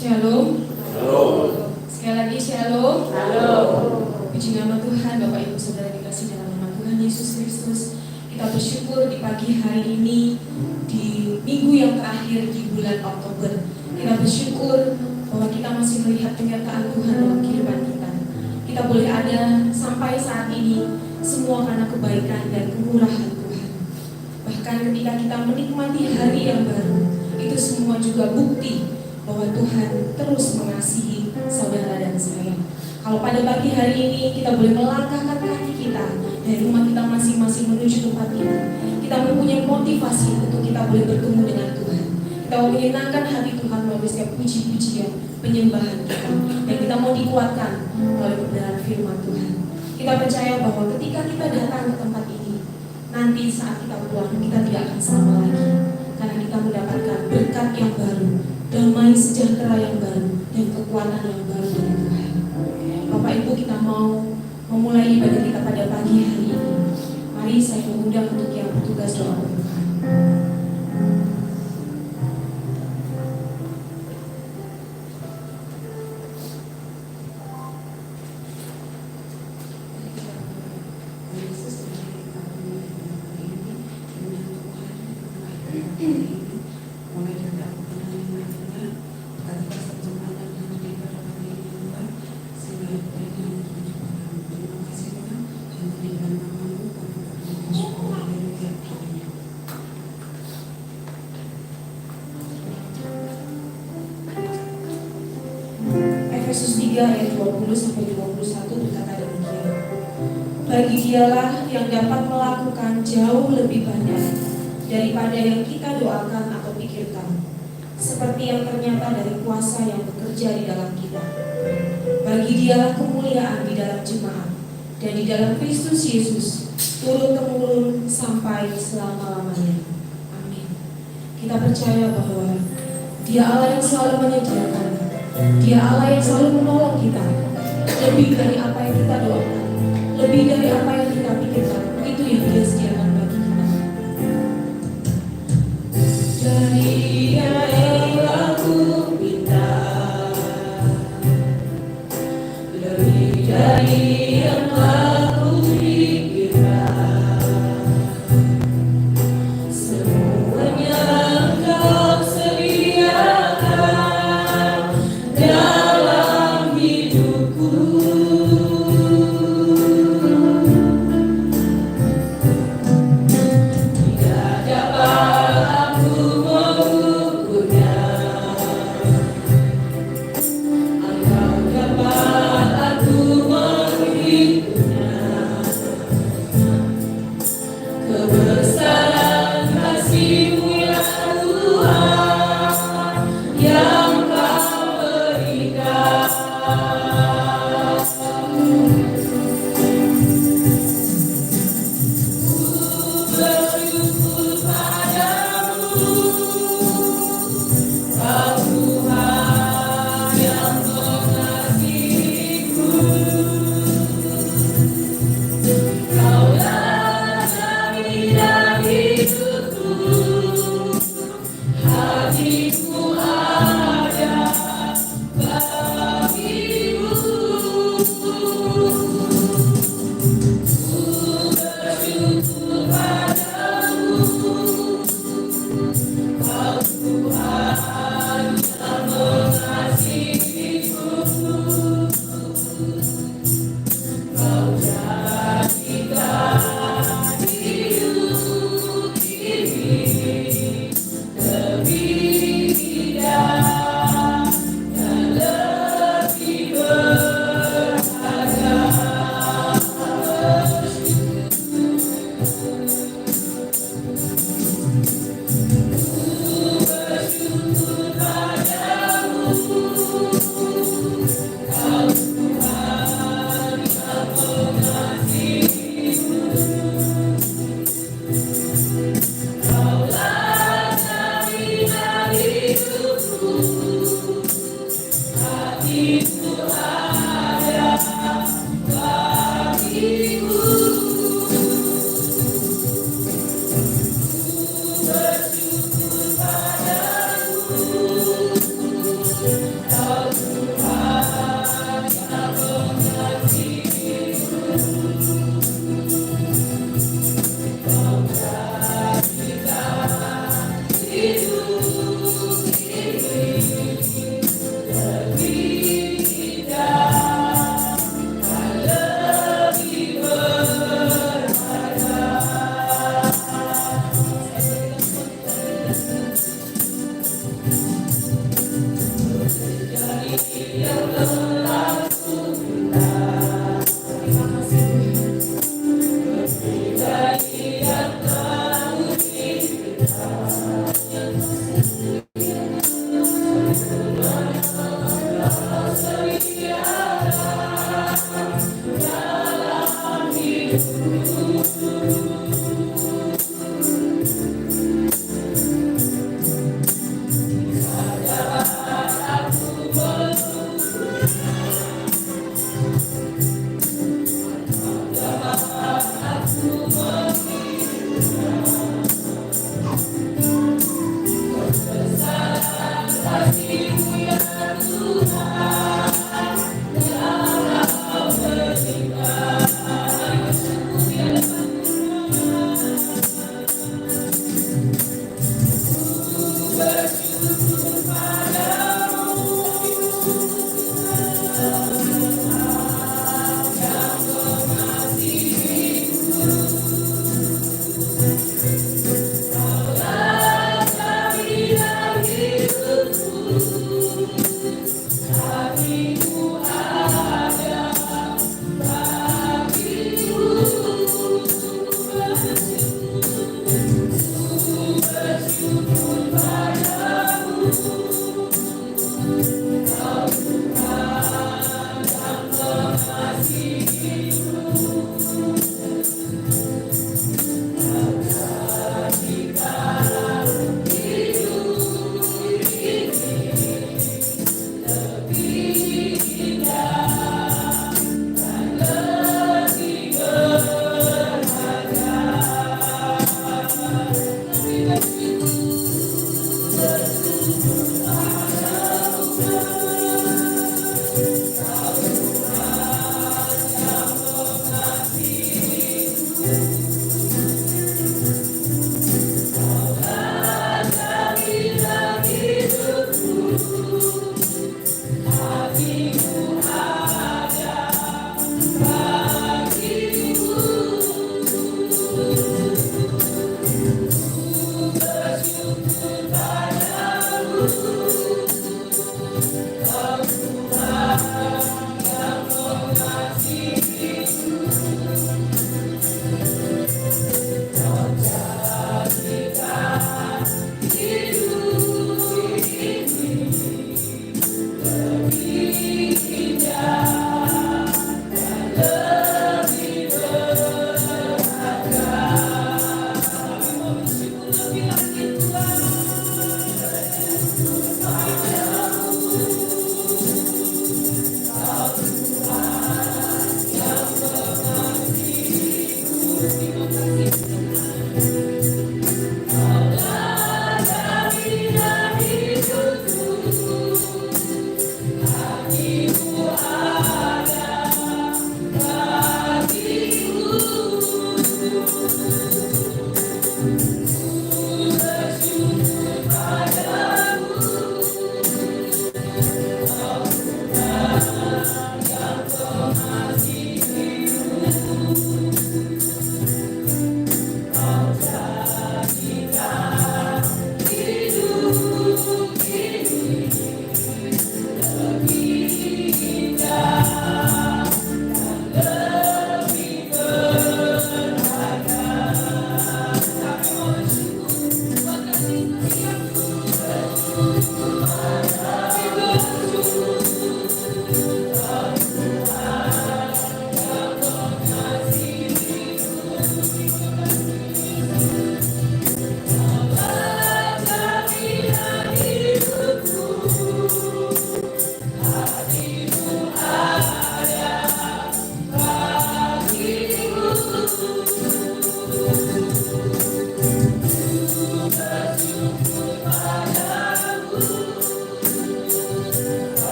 Shalom. Halo. Sekali lagi shalom. Halo. Puji nama Tuhan, Bapak Ibu Saudara dikasih dalam nama Tuhan Yesus Kristus. Kita bersyukur di pagi hari ini, di minggu yang terakhir di bulan Oktober. Kita bersyukur bahwa kita masih melihat penyertaan Tuhan dalam kehidupan kita. Kita boleh ada sampai saat ini semua karena kebaikan dan kemurahan Tuhan. Bahkan ketika kita menikmati hari yang baru, itu semua juga bukti bahwa Tuhan terus mengasihi saudara dan saya. Kalau pada pagi hari ini kita boleh melangkahkan kaki kita dari rumah kita masing-masing menuju tempat ini, kita mempunyai motivasi untuk kita boleh bertemu dengan Tuhan. Kita mau menyenangkan hati Tuhan melalui setiap puji-pujian, penyembahan kita, dan kita mau dikuatkan oleh kebenaran firman Tuhan. Kita percaya bahwa ketika kita datang ke tempat ini, nanti saat kita pulang kita tidak akan sama lagi, karena kita mendapatkan berkat yang baru, damai sejahtera yang baru, dan kekuatan yang baru dari Tuhan. Bapak Ibu, kita mau memulai ibadah kita pada pagi hari ini. Mari saya mengundang untuk yang bertugas doa pembukaan. Efesus 3 ayat 20-21 berkata demikian. Bagi dialah yang dapat melakukan jauh lebih banyak daripada yang kita doakan atau pikirkan, seperti yang ternyata dari kuasa yang bekerja di dalam kita. Bagi dialah kemuliaan di dalam jemaat dan di dalam Kristus Yesus turun-temurun sampai selama-lamanya. Amin. Kita percaya bahwa Dia Allah yang selalu menyediakan, Dia Allah yang selalu menolong kita, lebih dari apa yang kita doakan, lebih dari apa yang kita pikirkan. Itu yang Dia sediakan bagi kita. Dari Dia yang aku minta, lebih dari yang aku pikirkan, semuanya Engkau sediakan dalam hidupku. Tidak dapat aku mengukurnya, Engkau dapat aku menghitungnya. Kebesaran kasih-Mu ya Tuhan yang Kau berikan. Bersyukur padamu, Kau Tuhan yang mengasihiku. Kaulah jami dan hidupku, hatiku ada bagimu. Bersyukur padamu, Kau Tuhan yang mengasihiku. Kau jadikan hidup ini lebih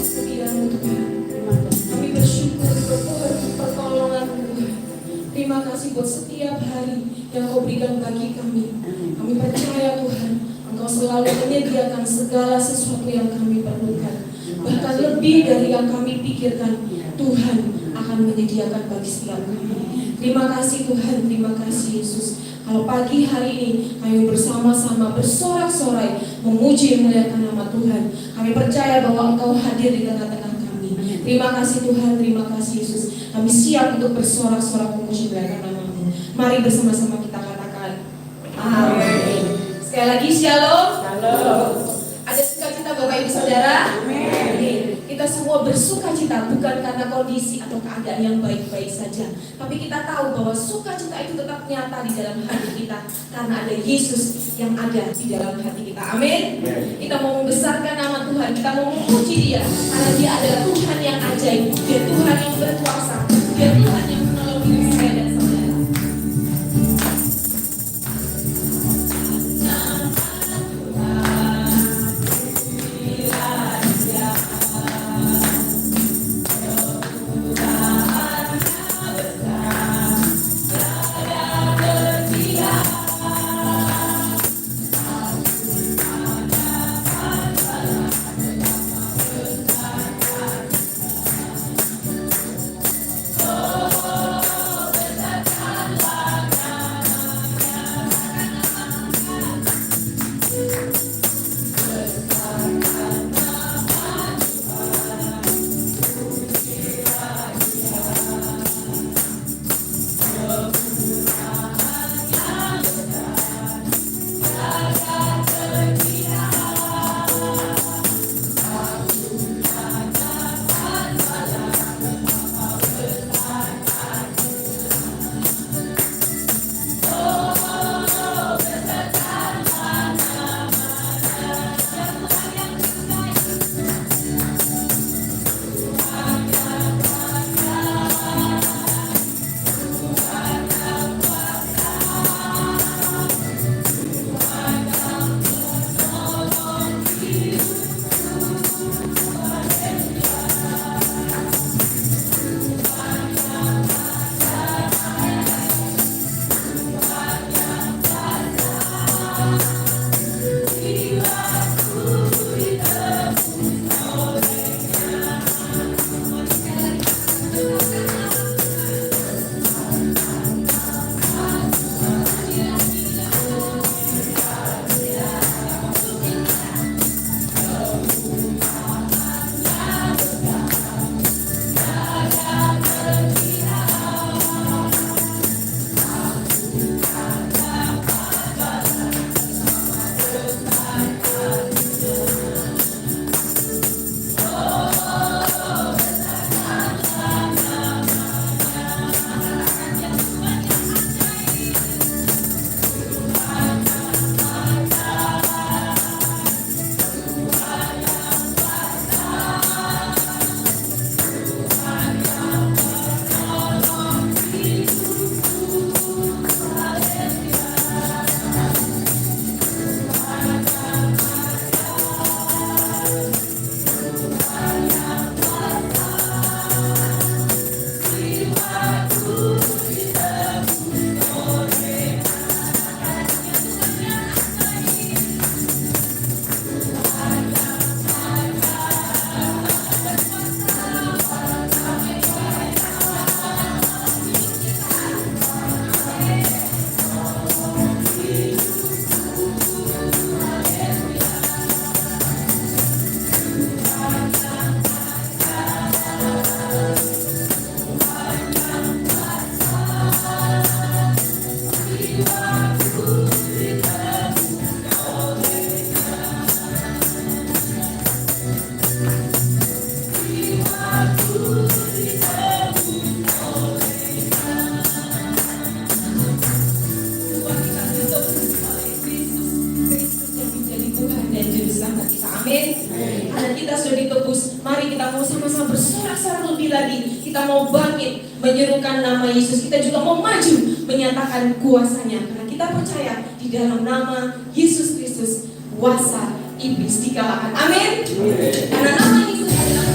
kesetiaan-Mu Tuhan. Kami bersyukur untuk pertolongan-Mu Tuhan. Terima kasih buat setiap hari yang Kau berikan bagi kami. Kami percaya Tuhan, Engkau selalu menyediakan segala sesuatu yang kami perlukan. Bahkan lebih dari yang kami pikirkan, Tuhan akan menyediakan bagi setiap kami. Terima kasih Tuhan, terima kasih Yesus. Kalau pagi hari ini kami bersama-sama bersorak-sorai memuji memuliakan nama Tuhan, kami percaya bahwa Engkau hadir di tengah-tengah kami. Terima kasih Tuhan, terima kasih Yesus. Kami siap untuk bersorak-sorak memuji memuliakan nama-Mu. Mari bersama-sama kita katakan amin. Sekali lagi shalom. Ada sukacita Bapak Ibu Saudara? Amin. Kita semua bersukacita bukan karena kondisi atau keadaan yang baik-baik saja, tapi kita tahu bahwa sukacita itu tetap nyata di dalam hati kita karena ada Yesus yang ada di dalam hati kita. Amin. Kita mau membesarkan nama Tuhan, kita mau memuji Dia karena Dia adalah Tuhan yang ajaib, Dia Tuhan yang berkuasa, Dia Tuhan yang menolong hidup saya dan saudara. kita mau bangkit menyerukan nama Yesus. Kita juga mau maju menyatakan kuasanya, karena kita percaya di dalam nama Yesus Kristus kuasa iblis dikalahkan. Amin. Karena nama Yesus adalah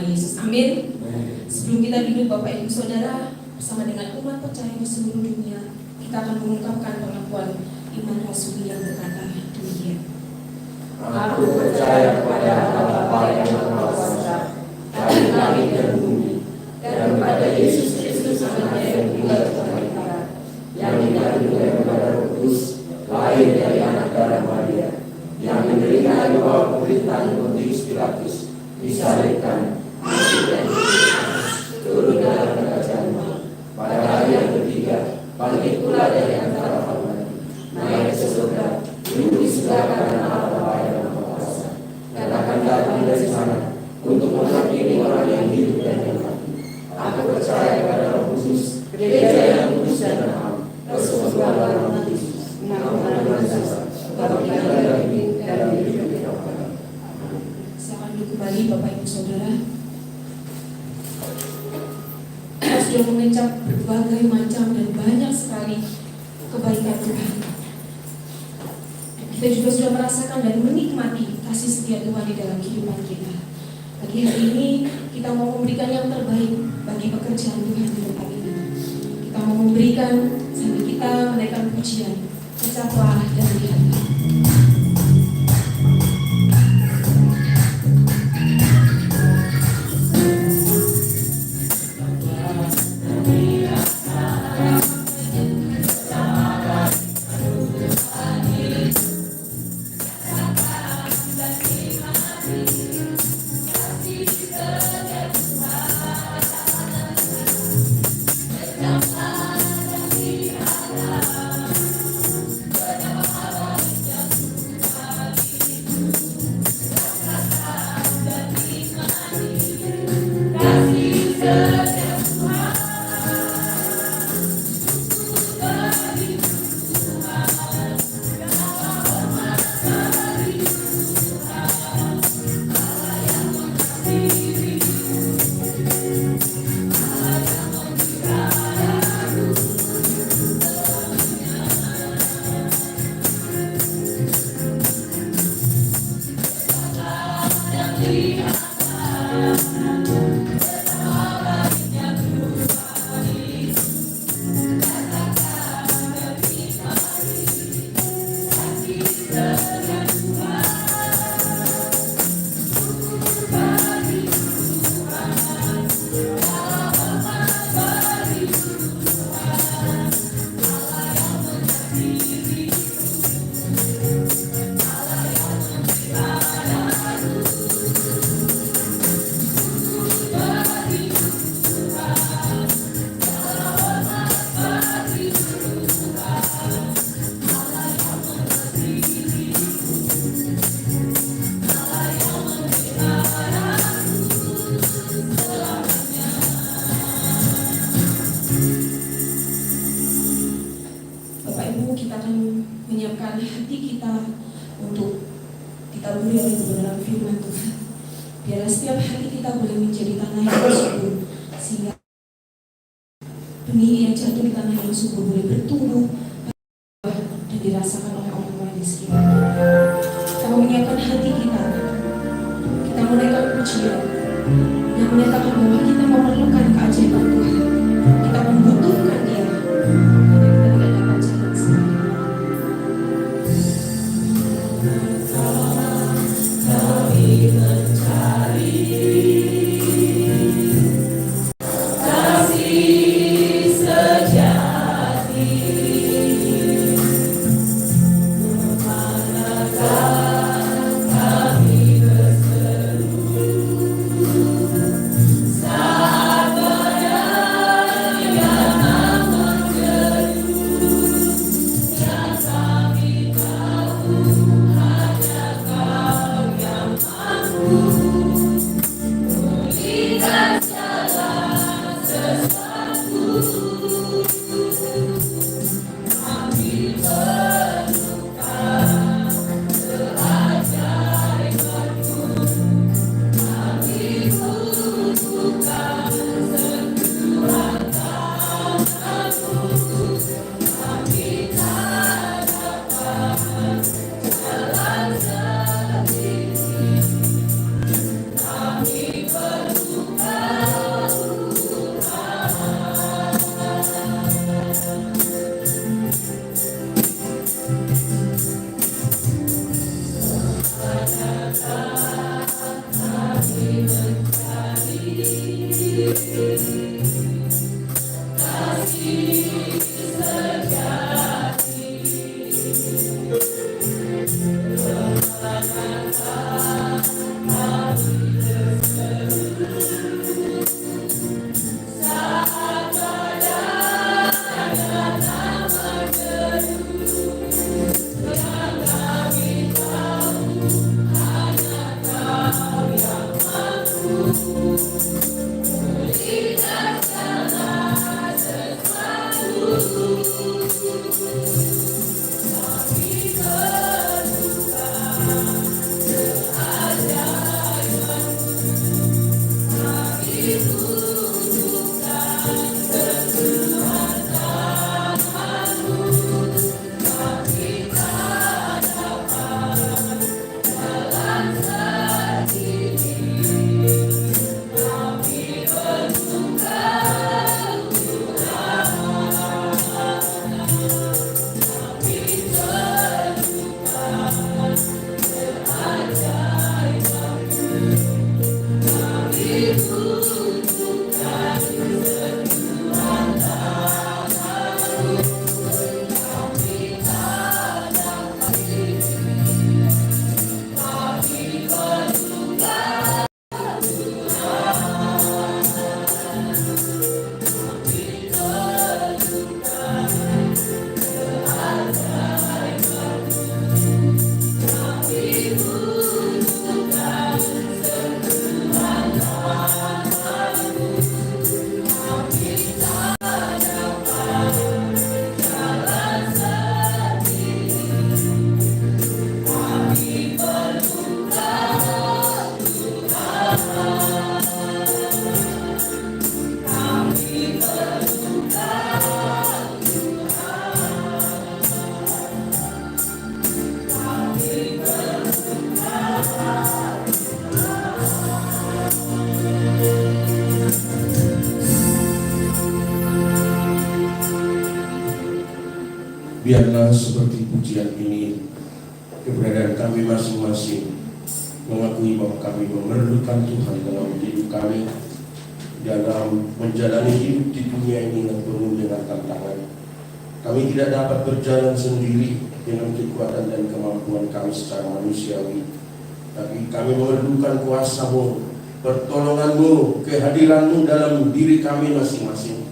Yesus. Amin. Sebelum kita duduk Bapak Ibu Saudara, bersama dengan umat percaya di seluruh dunia, kita akan mengungkapkan pengakuan iman rasuli yang berkata demikian. Aku percaya kepada Bapa yang Maha Kuasa, dari langit dan bumi, dan kepada Yesus Kristus anaknya yang tunggal Tuhan, yang dikandung daripada Roh Kudus, lahir dari anak darah Maria, yang menderita di bawah pemerintahan Pontius Pilatus, disalibkan, mati dan turun dalam kerajaannya. Pada hari yang ketiga, bangkit pula dari antara orang mati, naik ke surga, duduk di sebelah kanan Allah Bapa yang Maha Kuasa, dan akan datang dari sana untuk menghakimi orang yang hidup dan yang mati. Aku percaya kepada Roh Kudus, gereja yang kudus dan am, persekutuan orang mati, pengampunan dosa, kebangkitan dari dalam hidup yang akan. Silakan duduk kembali Bapak Ibu Saudara. Kita sudah mengucap berbagai macam dan banyak sekali kebaikan Tuhan. Kita juga sudah merasakan dan menikmati kasih setia Tuhan di dalam kehidupan kita. Pagi hari ini kita mau memberikan yang terbaik bagi pekerjaan Tuhan di tempat ini. Kita mau memberikan sambil kita menaikkan pujian, ucaplah dan lihatlah. Biarlah seperti pujian ini, keberadaan kami masing-masing mengakui bahwa kami memerlukan Tuhan dalam hidup kami, dalam menjalani hidup di dunia ini yang penuh dengan tantangan. Kami tidak dapat berjalan sendiri dengan kekuatan dan kemampuan kami secara manusiawi, tapi kami memerlukan kuasa-Mu, pertolongan-Mu, kehadiran-Mu dalam diri kami masing-masing,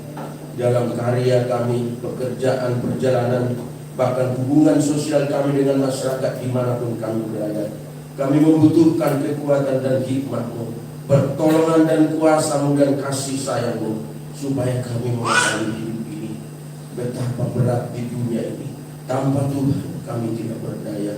dalam karya kami, pekerjaan, perjalanan, bahkan hubungan sosial kami dengan masyarakat dimanapun kami berada. Kami membutuhkan kekuatan dan hikmat-Mu, pertolongan dan kuasa-Mu dan kasih sayang-Mu, supaya kami menjalani hidup ini. Betapa berat di dunia ini, tanpa Tuhan kami tidak berdaya.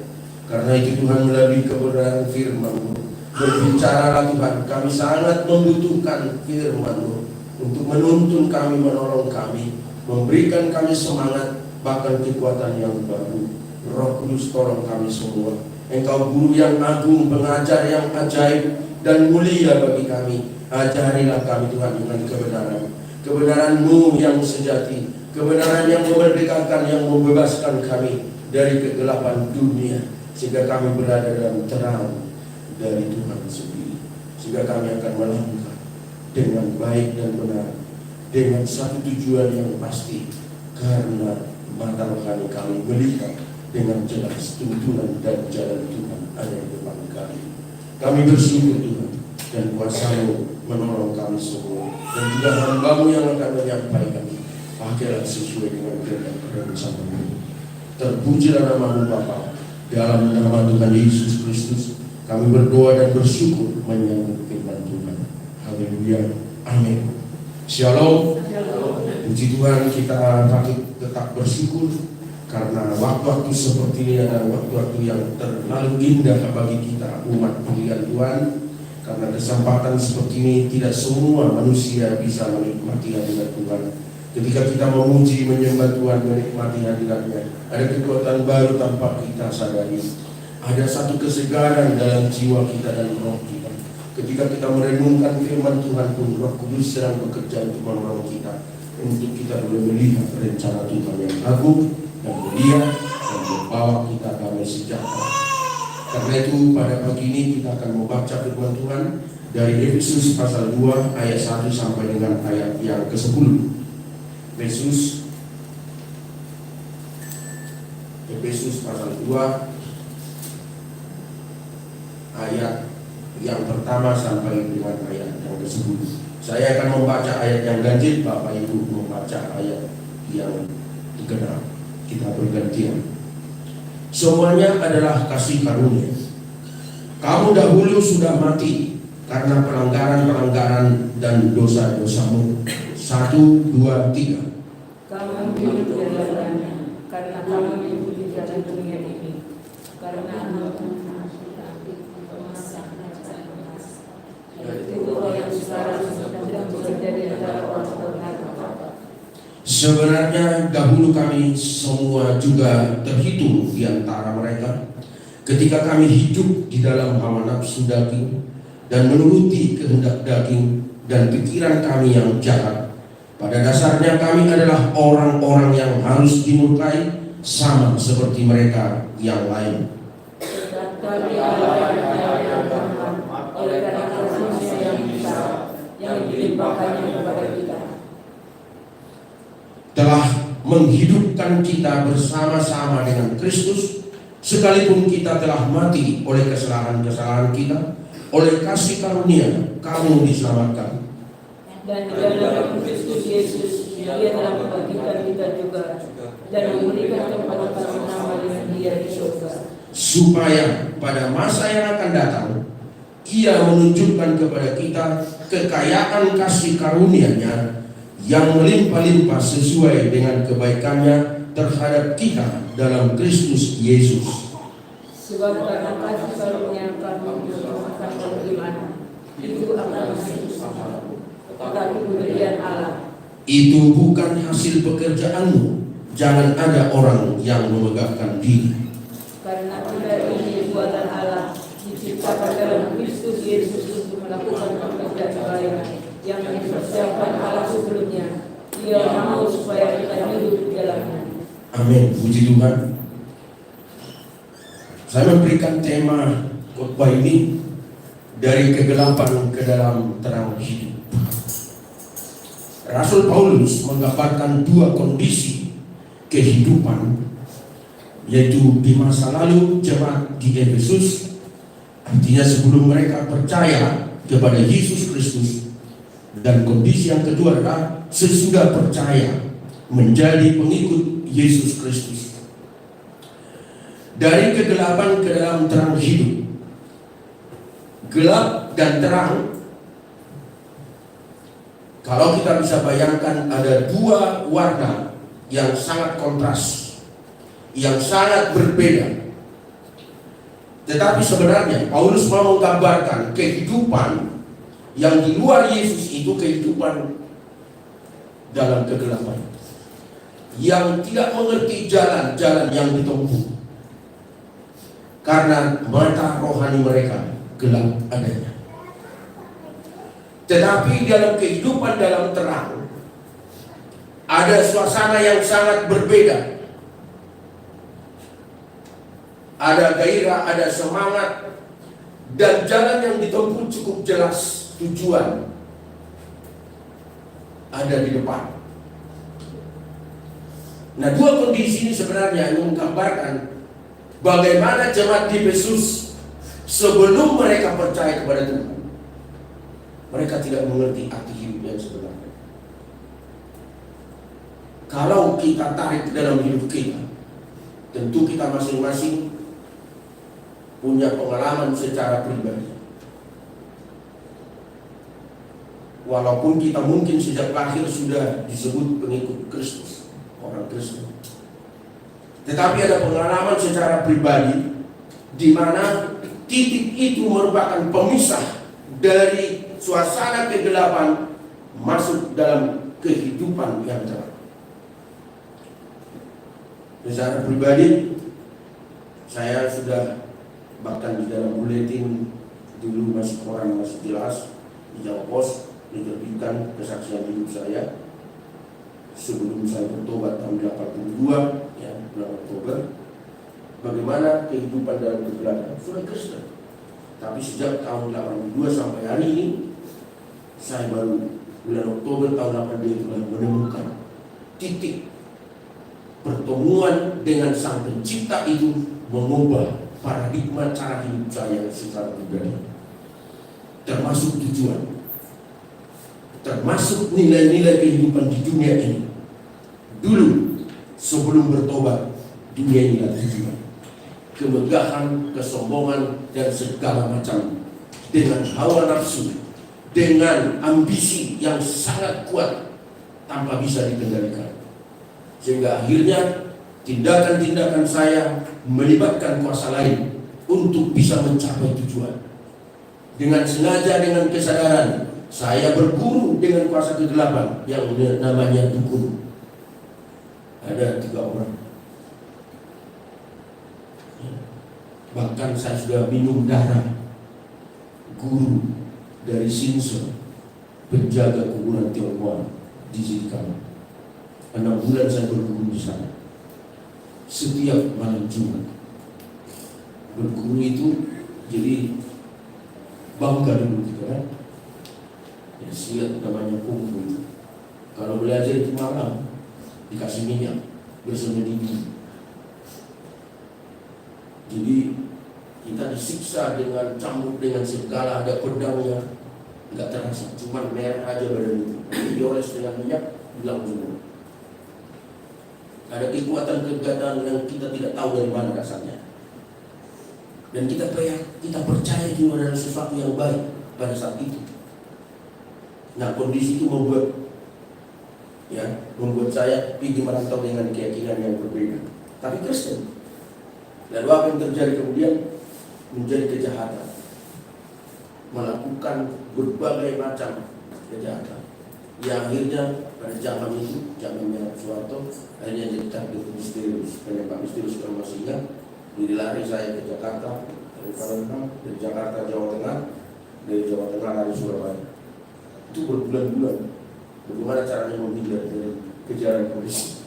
Karena itu Tuhan, melalui kebenaran firman-Mu, berbicaralah Tuhan, kami sangat membutuhkan firman-Mu untuk menuntun kami, menolong kami, memberikan kami semangat, bahkan kekuatan yang baru. Roh Kudus, tolong kami semua. Engkau guru yang agung, pengajar yang ajaib dan mulia bagi kami. Ajarilah kami Tuhan dengan kebenaran, kebenaran-Mu yang sejati, kebenaran yang memerdekakan, yang membebaskan kami dari kegelapan dunia, sehingga kami berada dalam terang dari Tuhan sendiri, sehingga kami akan melangkah dengan baik dan benar, dengan satu tujuan yang pasti, karena mata rohani kami melihat dengan jelas tuntunan dan jalan Tuhan ada di depan kami. Kami bersyukur Tuhan, dan kuasa-Mu menolong kami semua, dan juga hamba-Mu yang akan menyampaikan. Pakailah sesuai dengan kehendak rencana-Mu. Terpujilah nama-Mu Bapa. Dalam nama Tuhan Yesus Kristus kami berdoa dan bersyukur menyambut firman Tuhan. Haleluya, amin. Shalom. Puji Tuhan, kita patut tetap bersyukur karena waktu-waktu seperti ini adalah waktu-waktu yang terlalu indah bagi kita umat pilihan Tuhan. Karena kesempatan seperti ini tidak semua manusia bisa menikmati hadirat Tuhan. Ketika kita memuji, menyembah Tuhan, menikmati hadirat-Nya, ada kekuatan baru tanpa kita sadari. Ada satu kesegaran dalam jiwa kita dan roh kita. Ketika kita merenungkan firman Tuhan pun, Roh Kudus sedang bekerja untuk menolong kita, untuk kita boleh melihat rencana Tuhan yang agung dan mulia dan membawa kita damai sejahtera. Karena itu pada pagi ini kita akan membaca firman Tuhan dari Efesus pasal 2 ayat 1 sampai dengan ayat yang ke-10. Efesus pasal 2 ayat yang pertama sampai dengan ayat yang ke-10. Saya akan membaca ayat yang ganjil, Bapak Ibu membaca ayat yang dikenal. Kita bergantian. Semuanya adalah kasih karunia. Kamu dahulu sudah mati karena pelanggaran-pelanggaran dan dosa-dosamu. 1, 2, 3. Kamu hidup di dalamnya karena kamu mengikuti jalan dunia ini. Karena itu orang yang sekarang sedang bekerja di antara orang berkata. Sebenarnya dahulu kami semua juga terhitung di antara mereka ketika kami hidup di dalam hawa nafsu daging dan menuruti kehendak daging dan pikiran kami yang jahat. Pada dasarnya kami adalah orang-orang yang harus dimurkai, sama seperti mereka yang lain. Tetapi Allah yang berrahmat oleh karena kasih-Nya yang besar yang dilimpahkannya kepada kita, telah menghidupkan kita bersama-sama dengan Kristus, sekalipun kita telah mati oleh kesalahan-kesalahan kita. Oleh kasih karunia kamu diselamatkan. dan di dalam Kristus Yesus Dia telah membagikan kita juga dan memberikan kepada kami nama dengan Dia di surga, Supaya pada masa yang akan datang Ia menunjukkan kepada kita kekayaan kasih karunia-Nya yang melimpah-limpah sesuai dengan kebaikan-Nya terhadap kita dalam Kristus Yesus. sebab karena kasih karunia kami diselamatkan oleh iman, itu akan tetapi pemberian Allah. Itu bukan hasil pekerjaanmu. Jangan ada orang yang memegahkan diri. Karena kita ini buatan Allah, diciptakan dalam Kristus Yesus untuk melakukan pekerjaan baik yang dipersiapkan Allah sebelumnya. Dia mau supaya kita hidup di dalamnya. Amin, puji Tuhan. Saya memberikan tema khotbah ini dari kegelapan ke dalam terang hidup. Rasul Paulus menggambarkan dua kondisi kehidupan, yaitu di masa lalu jemaat di Efesus, artinya sebelum mereka percaya kepada Yesus Kristus, dan kondisi yang kedua adalah sesudah percaya menjadi pengikut Yesus Kristus. Dari kegelapan ke dalam terang hidup, gelap dan terang. Kalau kita bisa bayangkan, ada dua warna yang sangat kontras, yang sangat berbeda. Tetapi sebenarnya Paulus mau menggambarkan kehidupan yang di luar Yesus itu kehidupan dalam kegelapan, yang tidak mengerti jalan-jalan yang ditempuh, karena mata rohani mereka gelap adanya. Tetapi dalam kehidupan dalam terang ada suasana yang sangat berbeda. Ada gairah, ada semangat, dan jalan yang ditempuh cukup jelas. Tujuan ada di depan. Nah, dua kondisi ini sebenarnya menggambarkan bagaimana jemaat di Efesus sebelum mereka percaya kepada Tuhan. Mereka tidak mengerti arti hidup yang sebenarnya. Kalau kita tarik ke dalam hidup kita, tentu kita masing-masing punya pengalaman secara pribadi. Walaupun kita mungkin sejak lahir sudah disebut pengikut Kristus, orang Kristen, tetapi ada pengalaman secara pribadi di mana titik itu merupakan pemisah dari suasana kegelapan masuk dalam kehidupan yang terang. Secara pribadi, saya sudah bahkan di dalam buletin dulu masih koran masih jelas di Jawa Pos diterbitkan kesaksian hidup saya sebelum saya bertobat tahun 82 ya, bulan Oktober. Bagaimana kehidupan dalam kegelapan? Sudah Kristen. Tapi sejak tahun 82 sampai hari ini, saya baru bulan Oktober tahun 82 telah menemukan titik pertemuan dengan Sang Pencipta itu mengubah paradigma cara hidup saya secara pribadi, termasuk tujuan, termasuk nilai-nilai kehidupan di dunia ini. Dulu sebelum bertobat, dunia ini adalah tujuan, kemegahan, kesombongan, dan segala macam, dengan hawa nafsu, dengan ambisi yang sangat kuat tanpa bisa dikendalikan, sehingga akhirnya tindakan-tindakan saya melibatkan kuasa lain untuk bisa mencapai tujuan. Dengan sengaja, dengan kesadaran, saya berguru dengan kuasa kegelapan yang namanya dukun. Ada 3 orang. Bahkan saya sudah minum darah guru dari Sinso, penjaga kuburan Tionghoa di Zikam. 6 bulan saya berguru di sana. Setiap malam Jumat berguru itu jadi bangga dulu gitu kan. Ya, silat namanya kungfu itu. Kalau belajar itu malam dikasih minyak bersama dingin. Jadi kita disiksa dengan cambuk, dengan segala, ada pedangnya, nggak terasa, cuma merah aja badan itu. Dioles dengan minyak, hilang semua. Ada kekuatan-kekuatan yang kita tidak tahu dari mana dasarnya. Dan kita percaya itu adalah sesuatu yang baik pada saat itu. Nah, kondisi itu membuat saya pergi merantau dengan keyakinan yang berbeda, tapi Kristen. Lalu apa yang terjadi kemudian? Menjadi kejahatan, melakukan berbagai macam kejahatan. Yang akhirnya pada zaman itu, zamannya Soeharto, akhirnya jadi target misterius, penembak misterius. Kalau masih ingat, lari saya ke Jakarta, dari Jakarta Jawa Tengah, dari Jawa Tengah lari Surabaya. Itu berbulan-bulan. Bagaimana caranya menghindar dari kejaran polisi?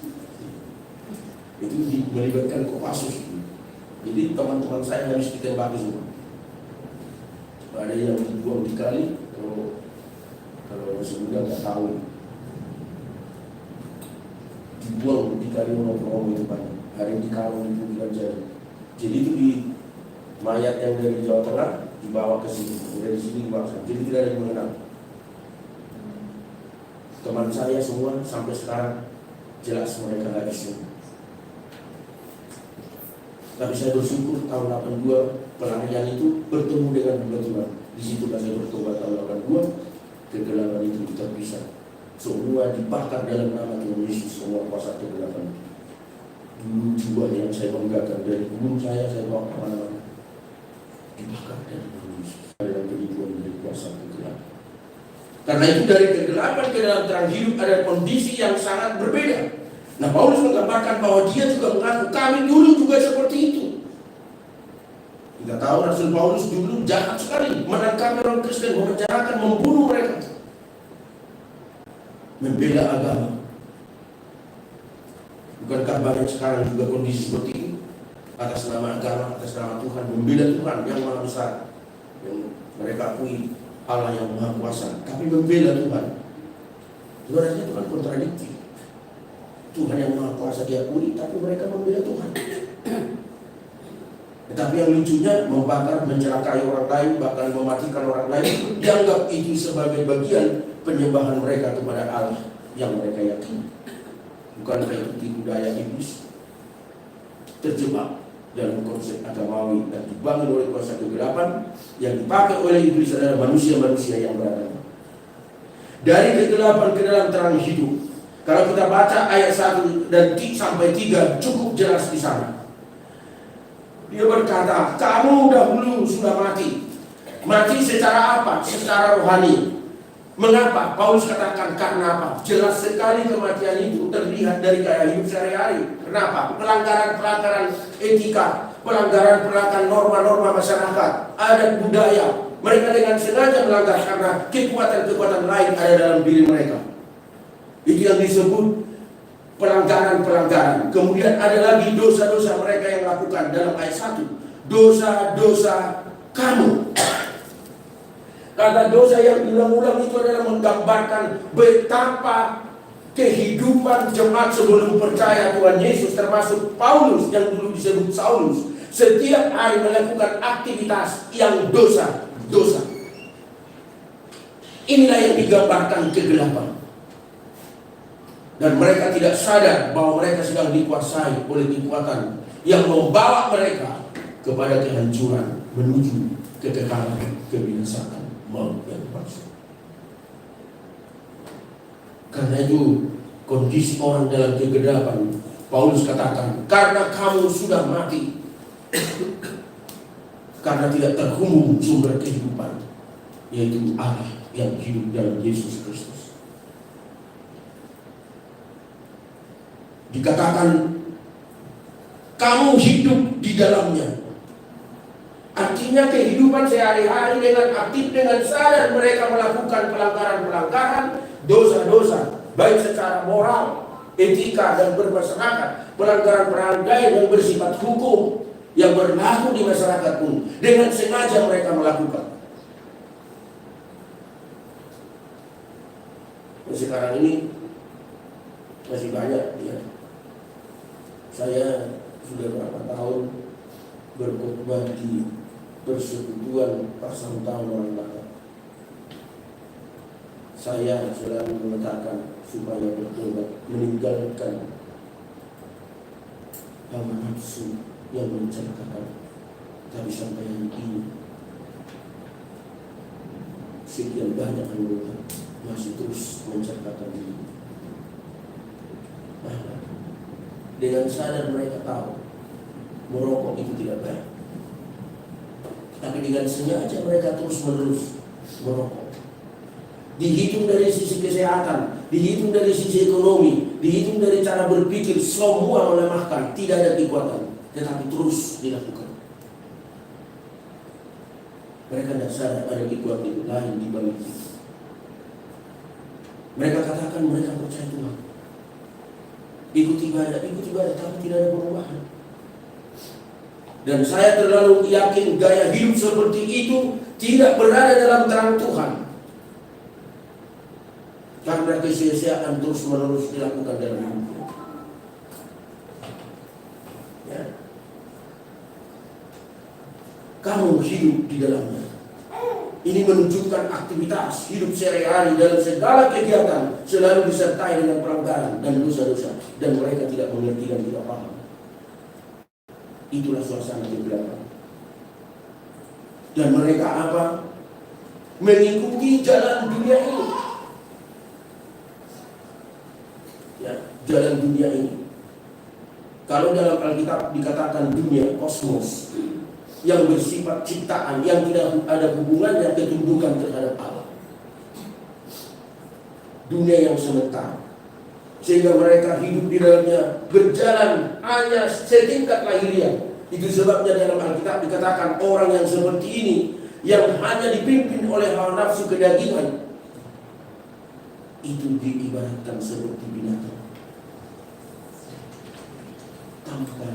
Itu melibatkan Kopassus. Jadi teman-teman saya harus ditembaki semua. Ada yang dibuang di kali, kalau masih muda nggak tahu, dibuang di kali orang itu depan. Hari di kalung itu bukan jadi. Jadi itu di mayat yang dari Jawa Tengah dibawa ke sini, dari sini dibawa. Jadi tidak ada yang mengenal. Teman saya semua sampai sekarang jelas mereka nggak bisa. Tapi saya bersyukur tahun 82 pelarian itu bertemu dengan Tuhan. Di situ saya bertobat tahun 82, kegelapan itu terpisah. Semua dibakar dalam nama Tuhan Yesus, semua kuasa kegelapan. Dulu jiwa yang saya banggakan dari gunung saya bawa kemana-mana, dibakar dari Tuhan Yesus. Dalam kehidupan dari kuasa kegelapan. Karena itu dari kegelapan ke dalam terang hidup ada kondisi yang sangat berbeda. Nah, Paulus menggambarkan bahwa dia juga mengaku kami dulu juga seperti itu. Kita tahu Rasul Paulus dulu jahat sekali, menangkap orang Kristen, memenjarakan, membunuh mereka, membela agama. Bukankah banyak sekarang juga kondisi seperti itu? Atas nama agama, atas nama Tuhan, membela Tuhan yang Maha Besar, yang mereka akui Allah yang Maha Kuasa, tapi membela Tuhan. Sebenarnya Tuhan kontradiktif. Tuhan yang Maha Kuasa diakui, tapi mereka membela Tuhan. Tetapi yang lucunya, membakar, mencelakai orang lain, bahkan mematikan orang lain, dianggap itu sebagai bagian penyembahan mereka kepada Allah yang mereka yakini. Bukankah itu tipu daya iblis? Terjebak dalam konsep agamawi dan dibangun oleh kuasa kegelapan yang dipakai oleh iblis adalah manusia-manusia yang beragama. Dari kegelapan ke dalam terang hidup. Kalau kita baca ayat 1 dan sampai 3 cukup jelas di sana. Dia berkata, kamu dahulu sudah mati. Mati secara apa? Secara rohani. Mengapa? Paulus katakan karena apa? Jelas sekali kematian itu terlihat dari gaya hidup sehari-hari. Kenapa? Pelanggaran-pelanggaran etika, pelanggaran-pelanggaran norma-norma masyarakat, adat budaya. Mereka dengan sengaja melanggar karena kekuatan-kekuatan lain ada dalam diri mereka. Itu yang disebut pelanggaran-pelanggaran. Kemudian ada lagi dosa-dosa mereka yang lakukan dalam ayat 1. Dosa-dosa kamu. Kata dosa yang diulang-ulang itu adalah menggambarkan betapa kehidupan jemaat sebelum percaya Tuhan Yesus, termasuk Paulus yang dulu disebut Saulus, setiap hari melakukan aktivitas yang dosa. Inilah yang digambarkan kegelapan. Dan mereka tidak sadar bahwa mereka sedang dikuasai oleh kekuatan yang membawa mereka kepada kehancuran menuju kekekalan, kebinasaan, maut yang palsu. Karena itu kondisi orang dalam kegelapan, Paulus katakan, karena kamu sudah mati, karena tidak terhubung sumber kehidupan, yaitu Allah yang hidup dalam Yesus Kristus. Dikatakan kamu hidup di dalamnya. Artinya kehidupan sehari-hari dengan aktif, dengan sadar mereka melakukan pelanggaran-pelanggaran, dosa-dosa, baik secara moral, etika, dan bermasyarakat, pelanggaran-pelanggaran yang bersifat hukum yang berlaku di masyarakat pun dengan sengaja mereka melakukan. Sekarang ini masih banyak ya. Saya sudah berapa tahun berkhotbah di persekutuan pasang tahun orang Batak. Saya selalu mengatakan supaya bertobat, meninggalkan hawa nafsu yang mencelakakan. Tapi sampai hari ini sekian banyak anggota masih terus mencelakakan diri. Dengan sadar mereka tahu merokok itu tidak baik, tapi dengan sengaja mereka terus menerus merokok. Dihitung dari sisi kesehatan, dihitung dari sisi ekonomi, dihitung dari cara berpikir, semua melemahkan, tidak ada kekuatan, tetapi terus dilakukan. Mereka tidak sadar ada kekuatan lain di balik itu. Mereka katakan mereka percaya Tuhan, ikut ibadah, tapi tidak ada perubahan. Dan saya terlalu yakin gaya hidup seperti itu tidak berada dalam terang Tuhan, karena kesia-siaan terus menerus dilakukan dalam hidupnya. Ya. Kamu hidup di dalamnya. Ini menunjukkan aktivitas hidup sehari-hari dalam segala kegiatan selalu disertai dengan pelanggaran dan dosa-dosa, dan mereka tidak mengerti dan tidak paham. Itulah suasana kegelapan. Dan mereka apa? Mengikuti jalan dunia ini. Ya, jalan dunia ini. Kalau dalam Alkitab dikatakan dunia, kosmos, yang bersifat ciptaan, yang tidak ada hubungannya ketundukan terhadap Allah. Dunia yang sementara, sehingga mereka hidup di dalamnya, berjalan hanya setingkat lahiriah. Itu sebabnya dalam Alkitab dikatakan orang yang seperti ini, yang hanya dipimpin oleh hawa nafsu kedagingan, itu diibaratkan seperti binatang tanpa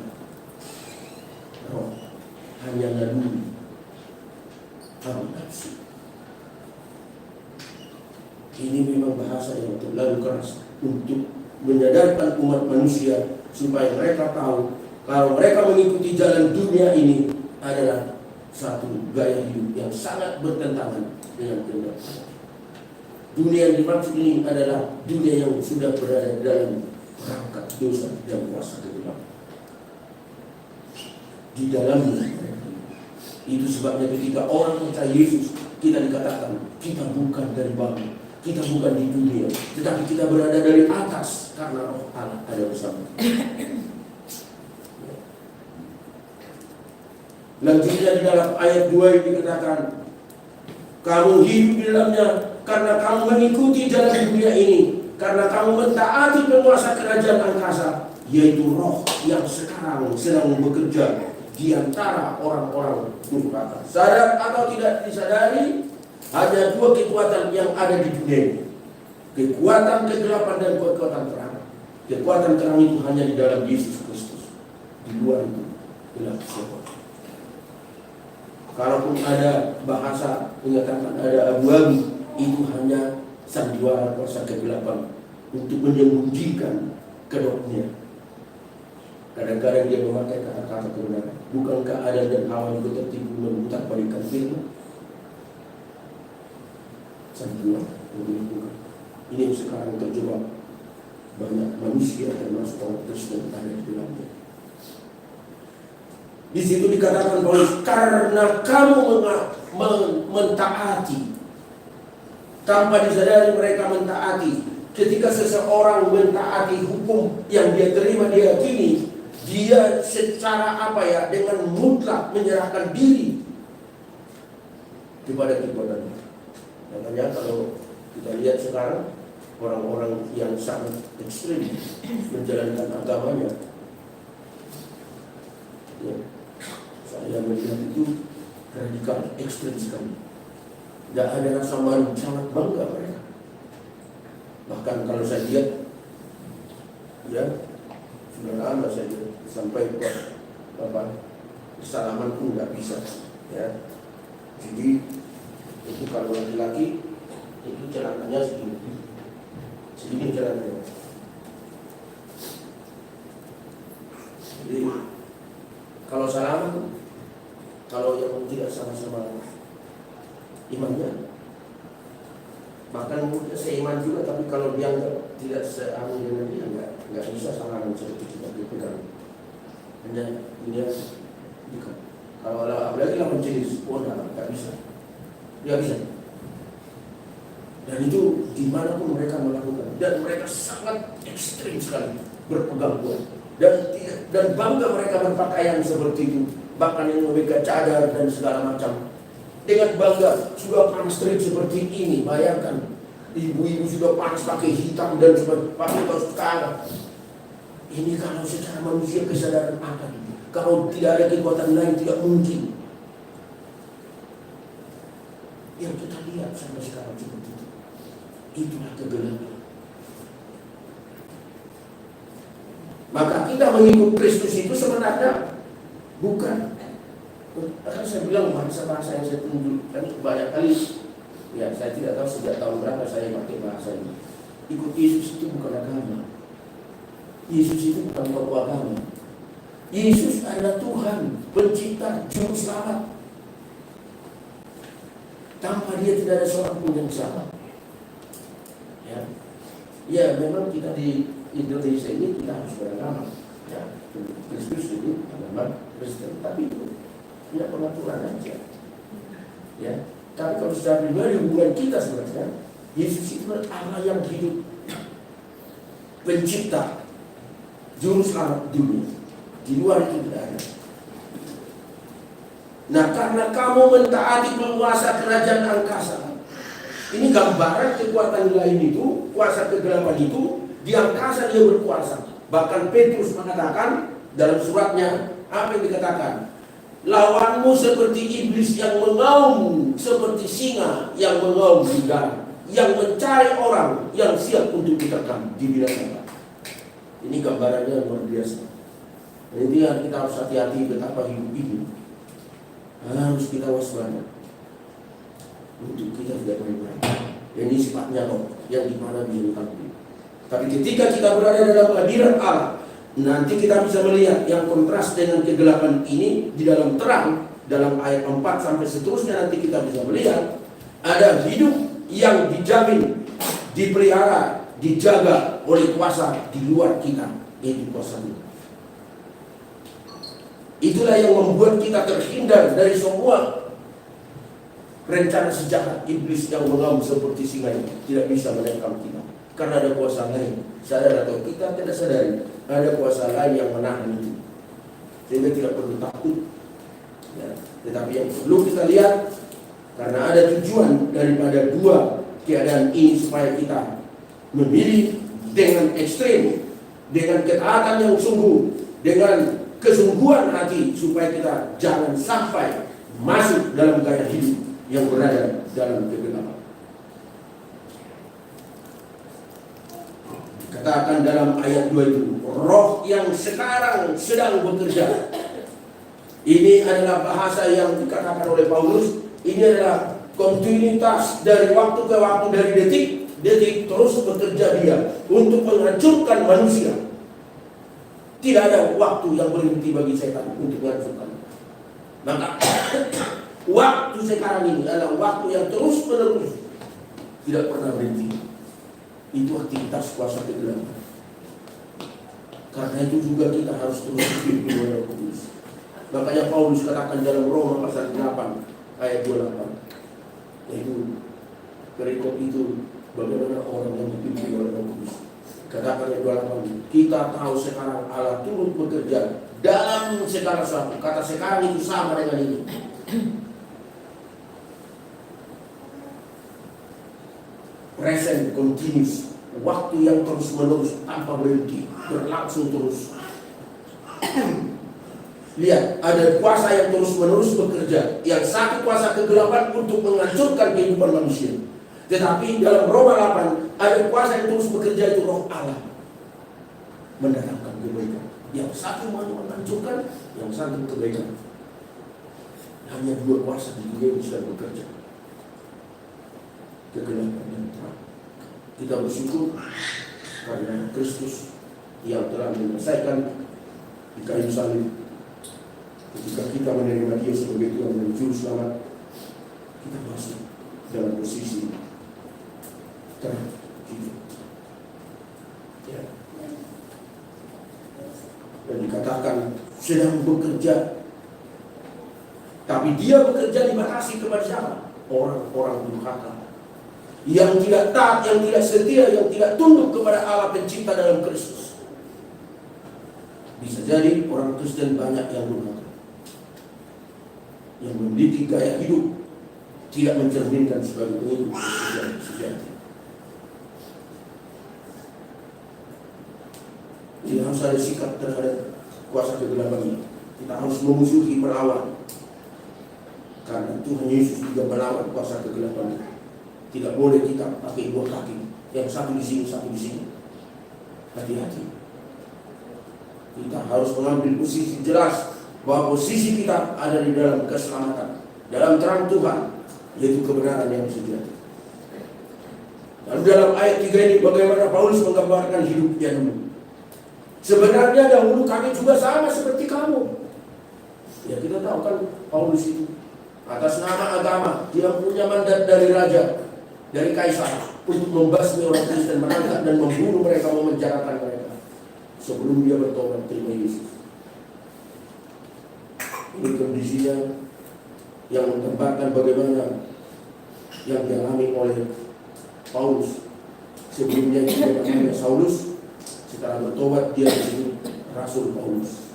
roh, hanya naluri hawa nafsu. Ini memang bahasa yang terlalu keras untuk menyadarkan umat manusia supaya mereka tahu kalau mereka mengikuti jalan dunia ini adalah satu gaya hidup yang sangat bertentangan dengan kehendak Allah. Dunia yang dimaksud ini adalah dunia yang sudah berada dalam perangkap dosa dan kuasa kegelapan. Di dalamnya. Itu sebabnya ketika orang percaya Yesus, kita dikatakan kita bukan dari bawah, kita bukan di dunia, tetapi kita berada dari atas karena Roh Allah ada bersama. Lanjutnya di dalam ayat 2 ini dikatakan, kamu hidup di dalamnya karena kamu mengikuti jalan dunia ini, karena kamu mentaati penguasa kerajaan angkasa, yaitu roh yang sekarang sedang bekerja di antara orang-orang durhaka. Sadar atau tidak disadari, hanya dua kekuatan yang ada di dunia ini: kekuatan kegelapan dan kekuatan terang. Kekuatan terang itu hanya di dalam Yesus Kristus. Di luar itu gelap semua. Kalaupun ada bahasa menyatakan ada abu-abu, itu hanya sandiwara kuasa kegelapan untuk menyembunyikan kedoknya. Kadang-kadang dia memakai kata-kata kebenaran. Bukankah Adam dan Hawa juga tertipu memutar balikan firman? Sandiwara bukan. Ini yang sekarang terjebak banyak manusia termasuk orang Kristen ada di dalamnya. Di situ dikatakan Paulus, karena kamu mentaati tanpa disadari mereka mentaati. Ketika seseorang mentaati hukum yang dia terima, dia yakini, dia secara dengan mutlak menyerahkan diri kepada kekuatan. Makanya kalau kita lihat sekarang orang-orang yang sangat ekstrim menjalankan agamanya, ya, saya melihat itu radikal, ekstrim sekali. Tidak ada rasa malu, sangat bangga mereka. Bahkan kalau saya lihat, ya sudah lama saya lihat, sampai salaman pun nggak bisa, ya. Jadi itu kalau laki-laki itu celananya segini celananya. Jadi kalau salaman, kalau yang tidak sama-sama imannya, bahkan mungkin seiman juga, tapi kalau dia tidak seamin dengan dia, nggak bisa salaman seperti kita dipegang. Hanya dia dekat. Kalau apalagi lawan jenis, nggak bisa. Dia bisa. Dan itu dimanapun mereka melakukan, dan mereka sangat ekstrim sekali berpegang kuat. Dan bangga mereka berpakaian seperti itu, bahkan yang memegang cadar dan segala macam. Dengan bangga, sudah panas terik seperti ini, bayangkan ibu-ibu sudah panas pakai hitam dan pakai kaos sekarang. Ini kalau secara manusia kesadaran apa itu? Kalau tidak ada kekuatan lain tidak mungkin. Yang kita lihat sampai sekarang seperti itu. Itulah kegelapan. Maka kita mengikut Kristus itu sebenarnya bukan, akan saya bilang bahasa-bahasa yang saya tunjukkan banyak kali. Ya, saya tidak tahu sejak tahun berapa saya pakai bahasa ini. Ikut Yesus itu bukan agama. Yesus itu bukan tokoh agama. Yesus adalah Tuhan, pencipta, juru selamat. Tanpa dia tidak ada seorang pun yang salah. Ya, memang kita di Indonesia ini kita harus beragama. Ya, Kristus ini agama Kristen, tapi itu tidak pengaturan aja. Ya, tapi kalau secara pribadi hubungan kita sebenarnya, Yesus itu Allah yang hidup, pencipta, juru selamat dunia. Di luar itu tidak ada. Nah, karena kamu mentaati penguasa kerajaan angkasa, ini gambaran kekuatan lain itu, kuasa kegelapan itu, di angkasa dia berkuasa. Bahkan Petrus mengatakan dalam suratnya, apa yang dikatakan? Lawanmu seperti iblis yang mengaum, seperti singa yang mengaum di darat, yang mencari orang yang siap untuk diterkam di binatang. Ini gambarannya luar biasa. Jadi kita harus hati-hati betapa hidup ini harus kita waspada untuk kita tidak main-main. Ini sifatnya roh yang dimana bisa ditampil. Tapi ketika kita berada dalam hadirat Allah, nanti kita bisa melihat yang kontras dengan kegelapan ini di dalam terang. Dalam ayat 4 sampai seterusnya nanti kita bisa melihat ada hidup yang dijamin, dipelihara, dijaga oleh kuasa di luar kita, yaitu kuasa itu. Itulah yang membuat kita terhindar dari semua rencana sejahat iblis yang mengaum seperti singa ini. Tidak bisa menangkap kita karena ada kuasa lain. Sadar atau kita tidak sadari, ada kuasa lain yang menahan itu, sehingga tidak perlu takut. Ya, tetapi yang perlu kita lihat, karena ada tujuan daripada dua keadaan ini, supaya kita memilih dengan ekstrim, dengan ketaatan yang sungguh, dengan kesungguhan hati, supaya kita jangan sampai masuk dalam gaya hidup yang berada dalam kegelapan. Katakan dalam ayat 2 itu, roh yang sekarang sedang bekerja Ini adalah bahasa yang dikatakan oleh Paulus. Ini adalah kontinuitas dari waktu ke waktu, dari detik terus bekerja dia untuk menghancurkan manusia. Tidak ada waktu yang berhenti bagi setan untuk menghancurkan. Maka waktu sekarang ini adalah waktu yang terus menerus, tidak pernah berhenti. Itu aktivitas kuasa kegelapan. Karena itu juga kita harus terus dipimpin oleh Roh Kudus. Makanya Paulus katakan dalam Roma pasal 8 ayat 28, yaitu perikop itu bagaimana orang yang dipimpin oleh Roh Kudus. Katakan ayat 28, kita tahu sekarang Allah turut bekerja dalam segala sesuatu. Kata sekarang itu sama dengan ini. Present continuous, waktu yang terus menerus tanpa berhenti, berlangsung terus. Lihat, ada kuasa yang terus menerus bekerja. Yang satu kuasa kegelapan untuk menghancurkan kehidupan manusia. Tetapi dalam Roma 8 ada kuasa yang terus bekerja, itu Roh Allah, mendatangkan kebaikan. Yang satu mau menghancurkan, yang satu kebaikan. Hanya dua kuasa di dunia yang sudah bekerja, kegelapan dan terang. Kita bersyukur karena Kristus yang telah menyelesaikan di kayu salib. Ketika kita menerima Dia sebagai Tuhan dan Juru Selamat, kita masuk dalam posisi terang hidup. Ya. Dan dikatakan sedang bekerja, tapi Dia bekerja dibatasi kepada siapa? Orang-orang durhaka, yang tidak taat, yang tidak setia, yang tidak tunduk kepada Allah Pencipta dalam Kristus. Bisa jadi orang Kristen banyak yang durhaka, yang mendidik gaya hidup tidak mencerminkan sebagai pengikut sejati. Jadi harus ada sikap terhadap kuasa kegelapan ini. Kita harus memusuhi, melawan. Karena Tuhan Yesus juga melawan kuasa kegelapan ini. Tidak boleh kita pakai dua kaki, yang satu di sini, satu di sini. Hati-hati. Kita harus mengambil posisi jelas bahwa posisi kita ada di dalam keselamatan, dalam terang Tuhan, yaitu kebenaran yang sejati. Lalu dalam ayat 3 ini bagaimana Paulus menggambarkan hidupnya dulu. Sebenarnya dahulu kami juga sama seperti kamu. Ya, kita tahu kan Paulus itu atas nama agama dia punya mandat dari raja, dari kaisar, untuk membasmi orang Kristen, menangkap dan membunuh mereka, memenjarakan mereka sebelum dia bertobat terima Yesus. Ini kondisinya yang menggambarkan bagaimana yang dialami oleh Paulus. Sebelumnya dia namanya Saulus, setelah bertobat dia disebut Rasul Paulus.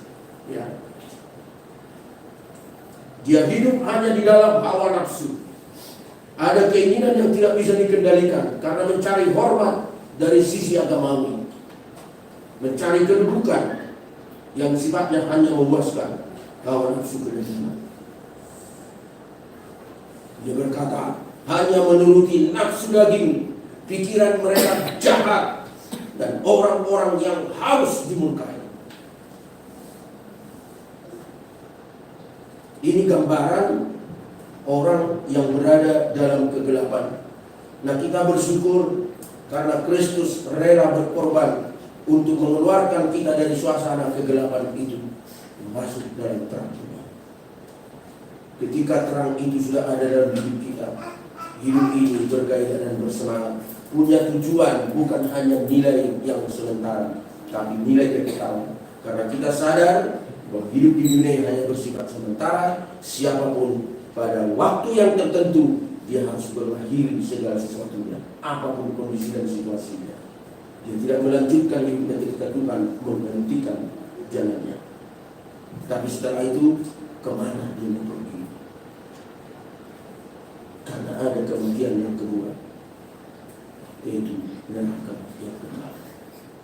Ya. Dia hidup hanya di dalam hawa nafsu. Ada keinginan yang tidak bisa dikendalikan karena mencari hormat dari sisi agamawi, mencari kedudukan yang sifatnya hanya memuaskan hawa nafsu kedengkian. Dia berkata, hanya menuruti nafsu daging, pikiran mereka jahat, dan orang-orang yang harus dimurkai. Ini gambaran orang yang berada dalam kegelapan. Nah, kita bersyukur karena Kristus rela berkorban untuk mengeluarkan kita dari suasana kegelapan itu, masuk dalam terang Tuhan. Ketika terang itu sudah ada dalam hidup kita, hidup ini bergairah dan bersemangat, punya tujuan, bukan hanya nilai yang sementara, tapi nilai kekekalan. Karena kita sadar bahwa hidup di dunia ini hanya bersifat sementara. Siapapun pada waktu yang tertentu dia harus mengakhiri segala sesuatunya, apapun kondisi dan situasinya. Dia tidak melanjutkan hidupnya ketika Tuhan menghentikan jalannya. Tapi setelah itu kemana dia mau pergi? Karena ada kematian yang kedua, yaitu neraka yang kekal.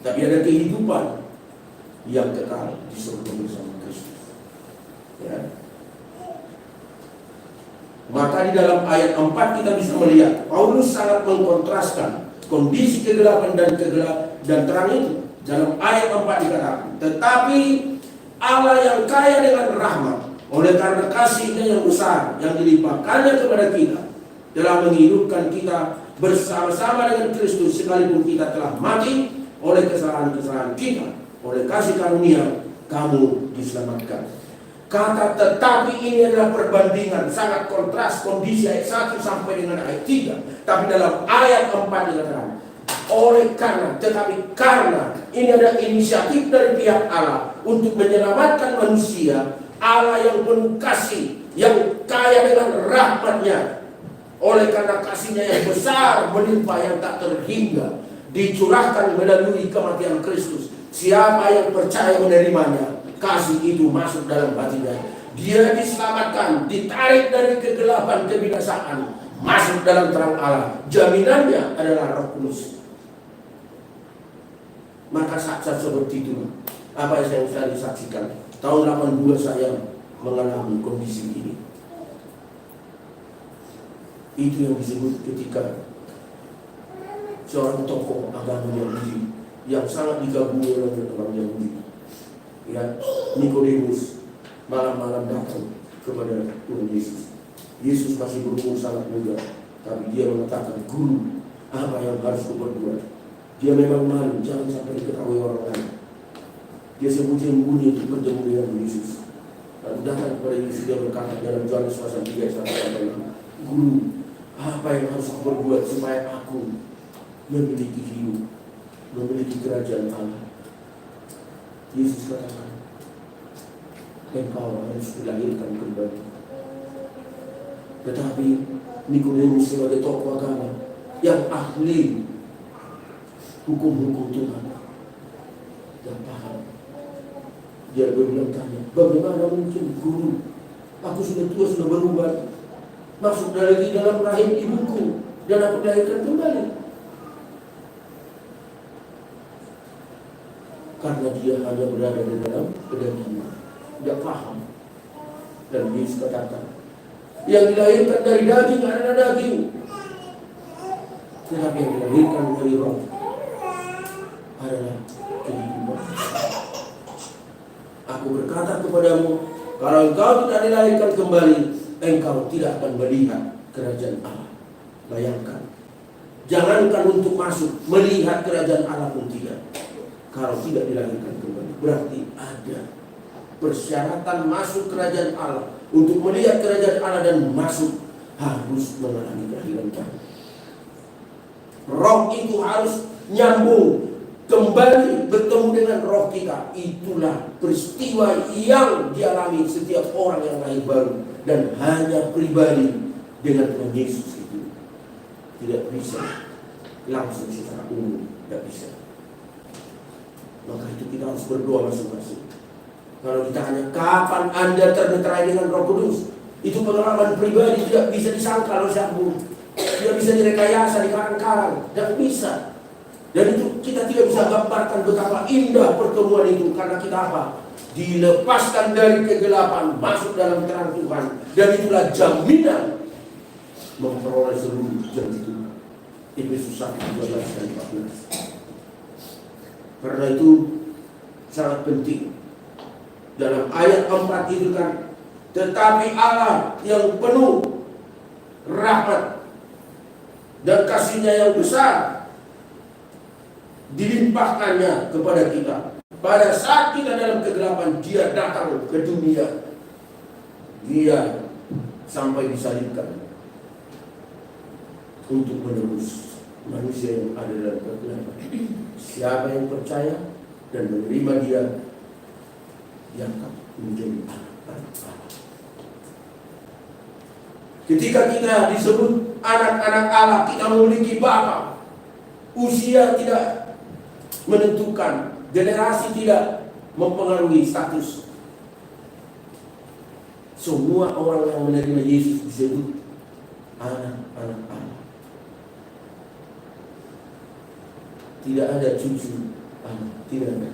Tapi ada kehidupan yang kekal di surga bersama Kristus. Ya. Maka di dalam ayat 4 kita bisa melihat Paulus sangat mengkontraskan kondisi kegelapan dan terang itu. Dalam ayat 4 dikatakan, tetapi Allah yang kaya dengan rahmat Oleh karena kasih-Nya yang besar yang dilimpahkannya kepada kita, telah menghidupkan kita bersama-sama dengan Kristus sekalipun kita telah mati oleh kesalahan-kesalahan kita. Oleh kasih karunia kamu diselamatkan. Kata tetapi ini adalah perbandingan sangat kontras kondisi ayat 1 sampai dengan ayat 3. Tapi dalam ayat 4 dikatakan oleh karena, tetapi karena ini ada inisiatif dari pihak Allah untuk menyelamatkan manusia. Allah yang penuh kasih, yang kaya dengan rahmat-Nya, oleh karena kasih-Nya yang besar melimpah yang tak terhingga, dicurahkan melalui kematian Kristus. Siapa yang percaya menerimanya, kasih itu masuk dalam hatinya. Dia diselamatkan, ditarik dari kegelapan kebinasaan, masuk dalam terang Allah. Jaminannya adalah Roh Kudus. Maka saat-saat seperti itu, apa yang saya disaksikan, tahun 82 saya mengalami kondisi ini. Itu yang disebut ketika seorang tokoh agama Yahudi yang sangat digabungi oleh orang Yahudi, ya, Nikodemus, malam-malam datang kepada Tuhan Yesus. Yesus masih berumur sangat muda, tapi dia mengatakan, "Guru, apa yang harus kuperbuat?" Dia memang malu, jangan sampai diketahui orang lain. Dia sembunyi-sembunyi untuk bertemu dengan Yesus. Lalu datang kepada Yesus, dia berkata dalam Yohanes pasal 3 sampai 5, "Guru, apa yang harus aku berbuat supaya aku memiliki hidup, memiliki kerajaan Allah?" Yesus katakan, "Engkau harus dilahirkan kembali." Tetapi Nikodemus sebagai tokoh agama yang ahli hukum-hukum Tuhan, yang paham, dia bertanya, "Bagaimana mungkin, Guru? Aku sudah tua, sudah berubah, masuk lagi dalam rahim ibuku, dan aku dilahirkan kembali." Karena dia hanya berada di dalam kedagingan, tidak paham. Dan Yesus katakan, yang dilahirkan dari daging adalah daging, tetapi yang dilahirkan dari Roh adalah kehidupan. Aku berkata kepadamu, kalau engkau tidak dilahirkan kembali, engkau tidak akan melihat kerajaan Allah. Bayangkan, jangankan untuk masuk, melihat kerajaan Allah pun tidak. Kalau tidak dilahirkan kembali, berarti ada persyaratan masuk kerajaan Allah. Untuk melihat kerajaan Allah dan masuk, harus mengalami kelahiran baru. Roh itu harus nyambung, kembali bertemu dengan roh kita. Itulah peristiwa yang dialami setiap orang yang lahir baru. Dan hanya pribadi dengan Tuhan Yesus itu tidak bisa langsung secara umum, tidak bisa. Maka itu kita harus berdoa masing-masing. Kalau ditanya kapan Anda termeterai dengan Roh Kudus, itu pengalaman pribadi, tidak bisa disangka oleh siapapun, tidak bisa direkayasa, dikarang-karang, tidak bisa. Dan itu kita tidak bisa gambarkan betapa indah pertemuan itu, karena kita apa? Dilepaskan dari kegelapan, masuk dalam terang Tuhan, dan itulah jaminan memperoleh seluruh janji Tuhan. Efesus 1:12 dan 14. Karena itu sangat penting. Dalam ayat 4 itu kan, tetapi Allah yang penuh rahmat dan kasih-Nya yang besar dilimpahkannya kepada kita. Pada saat kita dalam kegelapan, Dia datang ke dunia. Dia sampai disalibkan untuk menebus manusia yang ada dalam kegelapan. Siapa yang percaya dan menerima Dia, dia akan menjadi anak-anak Allah. Ketika kita disebut anak-anak Allah, kita memiliki Bapa. Usia tidak menentukan, generasi tidak mempengaruhi status. Semua orang yang menerima Yesus disebut anak-anak Allah. Tidak ada cucu anak, tidak ada.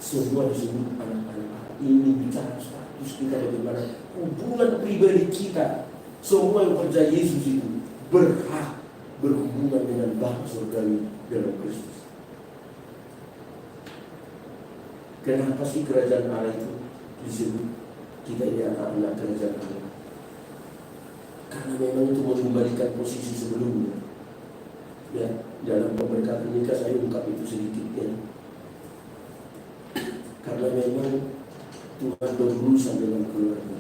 Semua disebut anak-anak Allah. Ini bicara status kita, bagaimana hubungan pribadi kita. Semua yang percaya Yesus itu berhak berhubungan dengan Bapa surgawi dalam Kristus. Kenapa sih kerajaan Allah itu disebut kita ini anak-anak kerajaan Allah. Karena memang itu mengembalikan posisi sebelumnya. Ya, dalam pemberkatan nikah saya ungkap itu sedikit ya. Karena memang Tuhan berurusan dengan keluarga.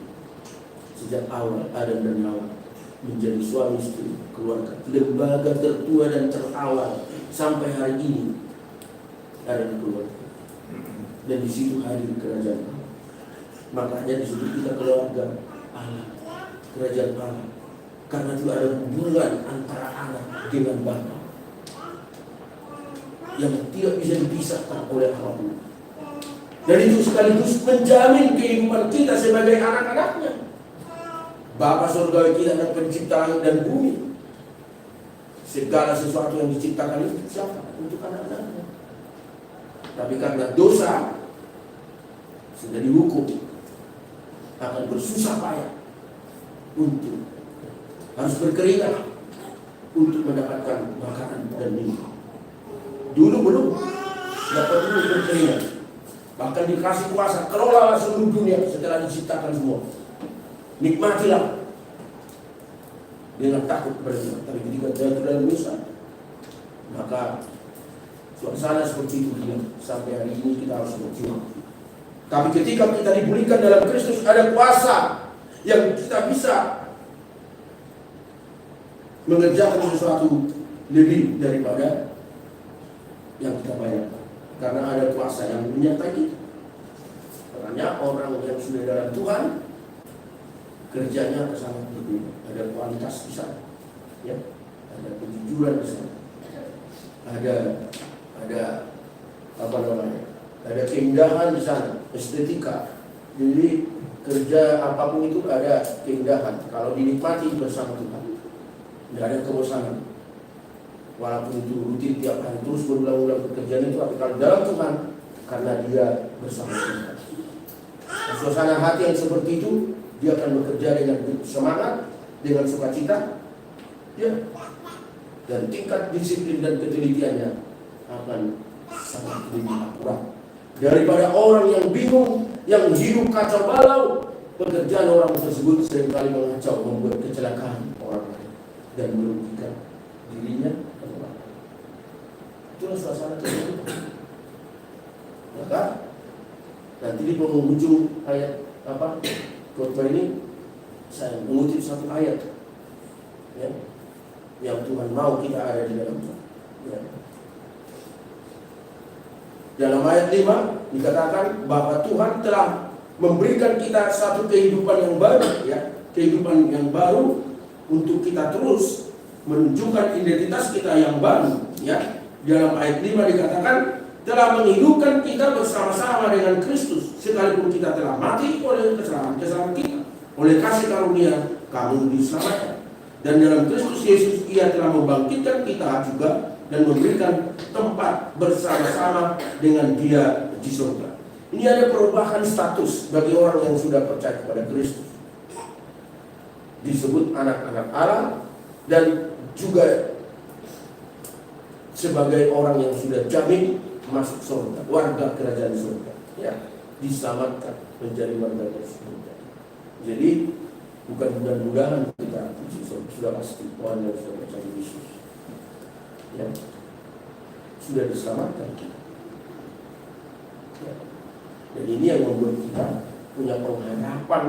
Sejak awal Adam dan Hawa menjadi suami istri, keluarga, lembaga tertua dan terawal sampai hari ini ada di keluarga. Dan di situ hadir kerajaan Allah. Makanya di situ kita keluarga Allah, kerajaan Allah. Karena itu ada hubungan antara anak dengan bapa yang tidak bisa dipisahkan oleh apapun. Dan itu sekaligus menjamin kehidupan kita sebagai anak-anaknya. Bapa surgawi kita adalah pencipta langit dan bumi. Segala sesuatu yang diciptakan itu siapa? Untuk anak-anaknya. Tapi karena dosa sudah dihukum, akan bersusah payah untuk harus berkeringat untuk mendapatkan makanan dan minum. Dulu belum dapat dulu berkeringat, bahkan dikasih kuasa kelola seluruh dunia setelah diciptakan semua. Nikmatilah dengan takut berkeringat. Tapi ketika jatuh dalam dosa, maka suasana seperti itu dia. Sampai hari ini kita harus berjuang. Tapi ketika kita dipulihkan dalam Kristus, ada kuasa yang kita bisa mengerjakan sesuatu lebih daripada yang kita bayangkan. Karena ada kuasa yang menyertai kita. Karena orang yang sudah dalam Tuhan, kerjanya sangat berbeda. Ada kualitas di sana, ya, ada kejujuran di sana, ada apa namanya, ada keindahan di sana, estetika. Jadi kerja apapun itu ada keindahan kalau dinikmati bersama Tuhan. Tidak ada kebosanan. Walaupun itu rutin tiap hari terus berulang-ulang pekerjaan itu, tapi kalau dalam Tuhan, karena dia bersama Tuhan. Nah, suasana hati yang seperti itu, dia akan bekerja dengan semangat, dengan sukacita, ya. Dan tingkat disiplin dan ketelitiannya akan sangat lebih akurat daripada orang yang bingung, yang hidup kacau balau. Pekerjaan orang tersebut seringkali mengacau, membuat kecelakaan orang lain dan merugikan dirinya dan orang lain. Itulah suasana tersebut. Maka nanti di penghujung ayat khotbah ini saya mengutip satu ayat, ya, yang Tuhan mau kita ada di dalamnya. Ya. Dalam ayat 5 dikatakan bahwa Tuhan telah memberikan kita satu kehidupan yang baru, ya, kehidupan yang baru untuk kita terus menunjukkan identitas kita yang baru, ya. Dalam ayat 5 dikatakan telah menghidupkan kita bersama-sama dengan Kristus, sekalipun kita telah mati oleh kesalahan kita, oleh kasih karunia kamu diselamatkan. Dan dalam Kristus Yesus Ia telah membangkitkan kita juga dan memberikan tempat bersama-sama dengan Dia di surga. Ini ada perubahan status bagi orang yang sudah percaya kepada Kristus. Disebut anak-anak Allah dan juga sebagai orang yang sudah jamin masuk surga, warga kerajaan surga, ya, diselamatkan menjadi warga surga. Jadi bukan mudah-mudahan kita sudah pasti orang yang sudah percaya Yesus, ya, sudah diselamatkan kita. Ya. Dan ini yang membuat kita punya pengharapan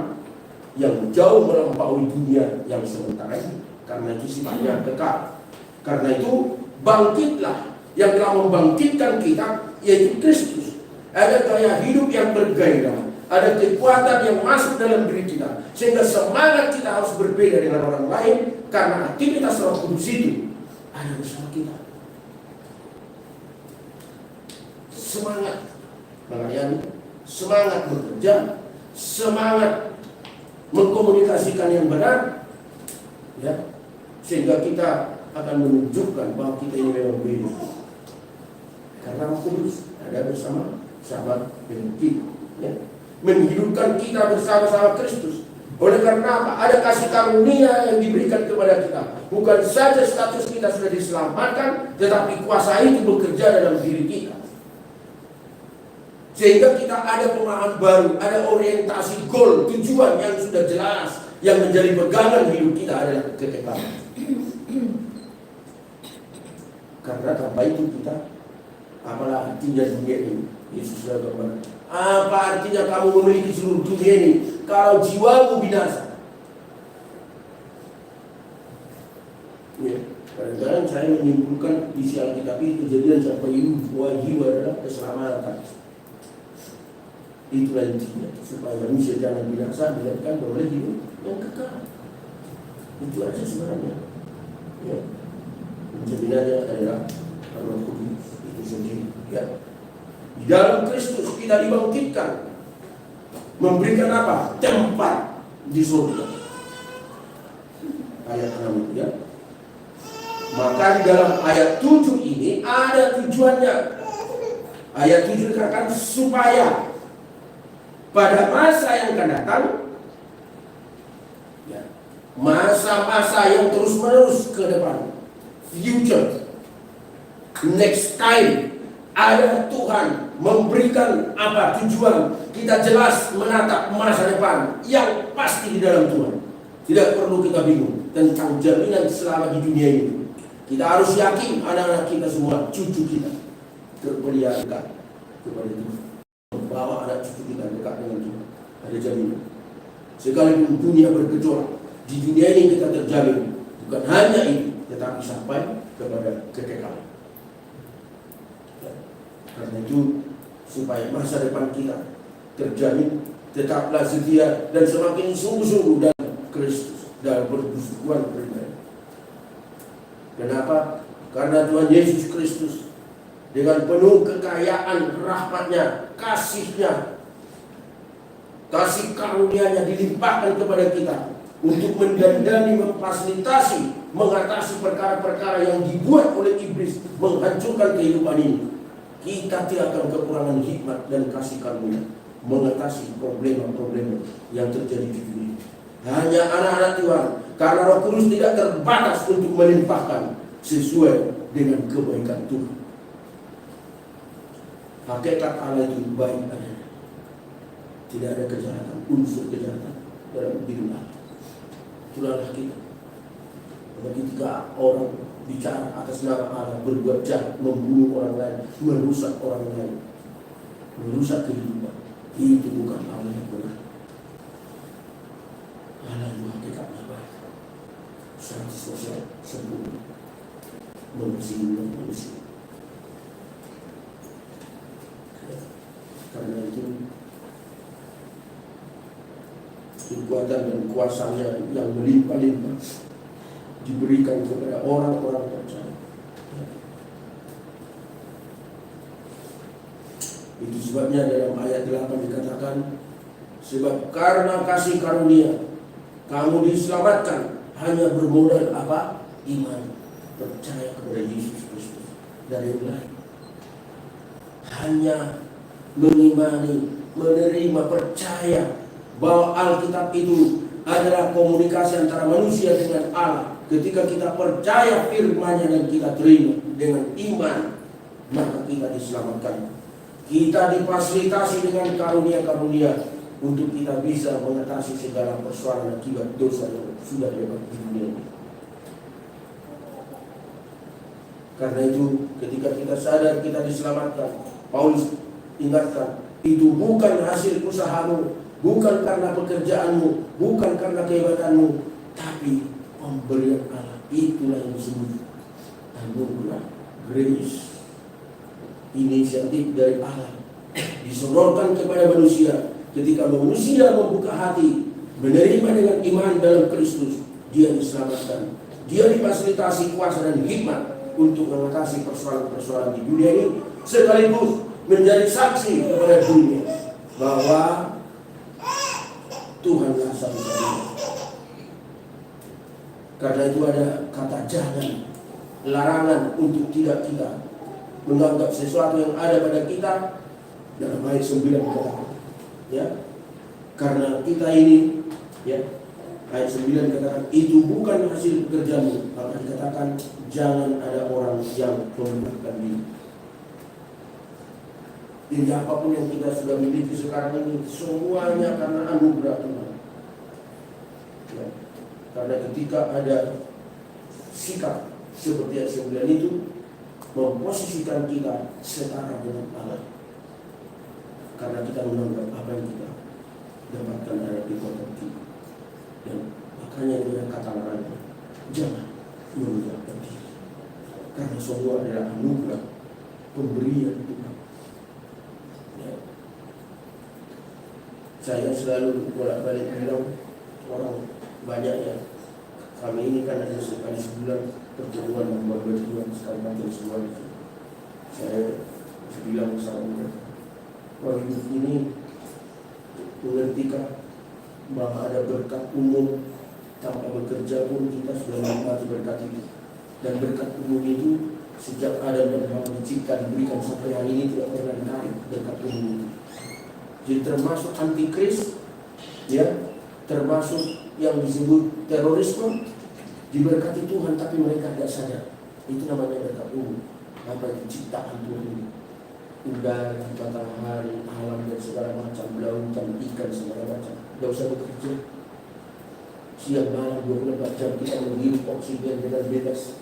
yang jauh melampaui dunia yang sementara ini, karena itu sifatnya kekal. Karena itu bangkitlah yang telah membangkitkan kita, yaitu Kristus. Ada gaya hidup yang bergairah, ada kekuatan yang masuk dalam diri kita, sehingga semangat kita harus berbeda dengan orang lain, karena aktivitas Roh Kudus itu ada bersama kita. Semangat melayani, semangat bekerja, semangat mengkomunikasikan yang benar, ya, sehingga kita akan menunjukkan bahwa kita ini memang beda. Karena Roh Kudus ada bersama sahabat dengan kita, ya, menghidupkan kita bersama-sama Kristus. Oleh karena apa? Ada kasih karunia yang diberikan kepada kita. Bukan saja status kita sudah diselamatkan, tetapi kuasa itu bekerja dalam diri kita, Sehingga kita ada pemahaman baru, ada orientasi goal, tujuan yang sudah jelas, yang menjadi pegangan hidup kita adalah kekekalan. Karena tanpa itu kita, apalah artinya dunia ini? Yesus sudah berkata, apa artinya kamu memiliki seluruh dunia ini kalau jiwamu binasa? Ya, kadang-kadang saya menyimpulkan isi Alkitab itu kejadian sampai bahwa jiwa adalah keselamatan. Itulah intinya, supaya manusia jangan binasa dilakukan oleh hidup yang kekal. Itu aja sebenarnya. Ya. Jaminannya adalah Roh Kudus itu sendiri. Ya. Di dalam Kristus kita dibangkitkan, memberikan apa? Tempat di surga. Ayat 6 ya. Maka di dalam ayat 7 ini ada tujuannya. Ayat 7 dikatakan supaya pada masa yang akan datang, ya, masa-masa yang terus-menerus ke depan, future, next time, ada Tuhan memberikan apa tujuan, kita jelas menatap masa depan yang pasti di dalam Tuhan. Tidak perlu kita bingung tentang jaminan selama di dunia ini. Kita harus yakin anak-anak kita semua, cucu kita terpelihara dekat kepada Tuhan. Bawa anak cucu kita dekat dengan Tuhan, ada jaminan. Sekalipun dunia bergejolak, di dunia ini kita terjamin. Bukan hanya itu, tetapi sampai kepada kekekalan. Ya. Karena itu, supaya masa depan kita terjamin, tetaplah setia dan semakin sungguh-sungguh dalam Kristus, dalam persekutuan pribadi. Kenapa? Karena Tuhan Yesus Kristus dengan penuh kekayaan rahmatnya, kasihnya, kasih karunia-Nya dilimpahkan kepada kita untuk mendandani, memfasilitasi, mengatasi perkara-perkara yang dibuat oleh iblis menghancurkan kehidupan ini. Kita tidak akan kekurangan hikmat dan kasih karunia mengatasi problema-problema yang terjadi di dunia. Hanya anak-anak Tuhan, karena Roh Kudus tidak terbatas untuk melimpahkan sesuai dengan kebaikan Tuhan. Hakikat Allah itu baik adanya. Tidak ada kejahatan, unsur kejahatan dalam hidup Allah. Itulah kita. Ketika orang bicara atas nama Allah, berbuat jahat, membunuh orang lain, merusak orang lain, merusak kehidupan, itu bukan Allah yang benar. Allah itu hakikatnya baik, 100% sempurna, mengasihi manusia. Karena itu kekuatan dan kuasanya yang melimpah-limpah diberikan kepada orang-orang percaya. Itu sebabnya dalam ayat 8 dikatakan, sebab karena kasih karunia kamu diselamatkan hanya bermodal apa? Iman, percaya kepada Yesus Kristus. Dari yang lain hanya mengimani, menerima, percaya bahwa Alkitab itu adalah komunikasi antara manusia dengan Allah. Ketika kita percaya firman-Nya dan kita terima dengan iman, maka kita diselamatkan. Kita difasilitasi dengan karunia-karunia untuk kita bisa mengatasi segala persoalan akibat dosa yang sudah lewat di dunia ini. Karena itu ketika kita sadar kita diselamatkan, Paulus ingatkan, itu bukan hasil usahamu, bukan karena pekerjaanmu, bukan karena kehebatanmu, tapi pemberian Allah. Itulah yang disebut anugerah, grace, inisiatif dari Allah disodorkan kepada manusia. Ketika manusia membuka hati, menerima dengan iman dalam Kristus, dia diselamatkan. Dia difasilitasi kuasa dan hikmat untuk mengatasi persoalan-persoalan di dunia ini, sekaligus menjadi saksi kepada dunia bahwa Tuhanlah satu-satunya. Karena itu ada kata jangan, larangan untuk tidak kita menganggap sesuatu yang ada pada kita. Dalam ayat 9 katakan, ya, karena kita ini, ya, ayat 9 katakan itu bukan hasil pekerjaanmu, maka dikatakan jangan ada orang yang membenarkan diri. Jadi apapun yang kita sudah miliki sekarang ini, semuanya karena anugerah Tuhan. Ya. Karena ketika ada sikap seperti yang saya bilang itu, memposisikan kita setara dengan Allah. Karena kita menganggap apa yang kita dapatkan ada di kota kita. Dan makanya itu yang kata larangan, jangan menganggap diri. Karena semua adalah anugerah pemberian Tuhan. Ya. Saya selalu bolak-balik bilang orang banyak ya, kami ini kan ada sekali sebulan pertemuan membuat berdua sekali makin semua itu. Saya bilang sama mereka, orang hidup ini mengertikan bahwa ada berkat umum, tanpa bekerja pun kita sudah menikmati berkat itu. Dan berkat umum itu sejak Adam dan Hawa dicipta diberikan sampai hari ini tidak pernah ditarik berkat umum itu. Jadi termasuk antikris, ya, termasuk yang disebut terorisme diberkati Tuhan, tapi mereka tidak sadar. Itu namanya berkat umum. Apa itu ciptaan Tuhan ini? Udara, matahari, alam dan segala macam, lautan, ikan segala macam. Tidak usah bekerja. Siang malam 24 jam kita menghirup oksigen dengan bebas.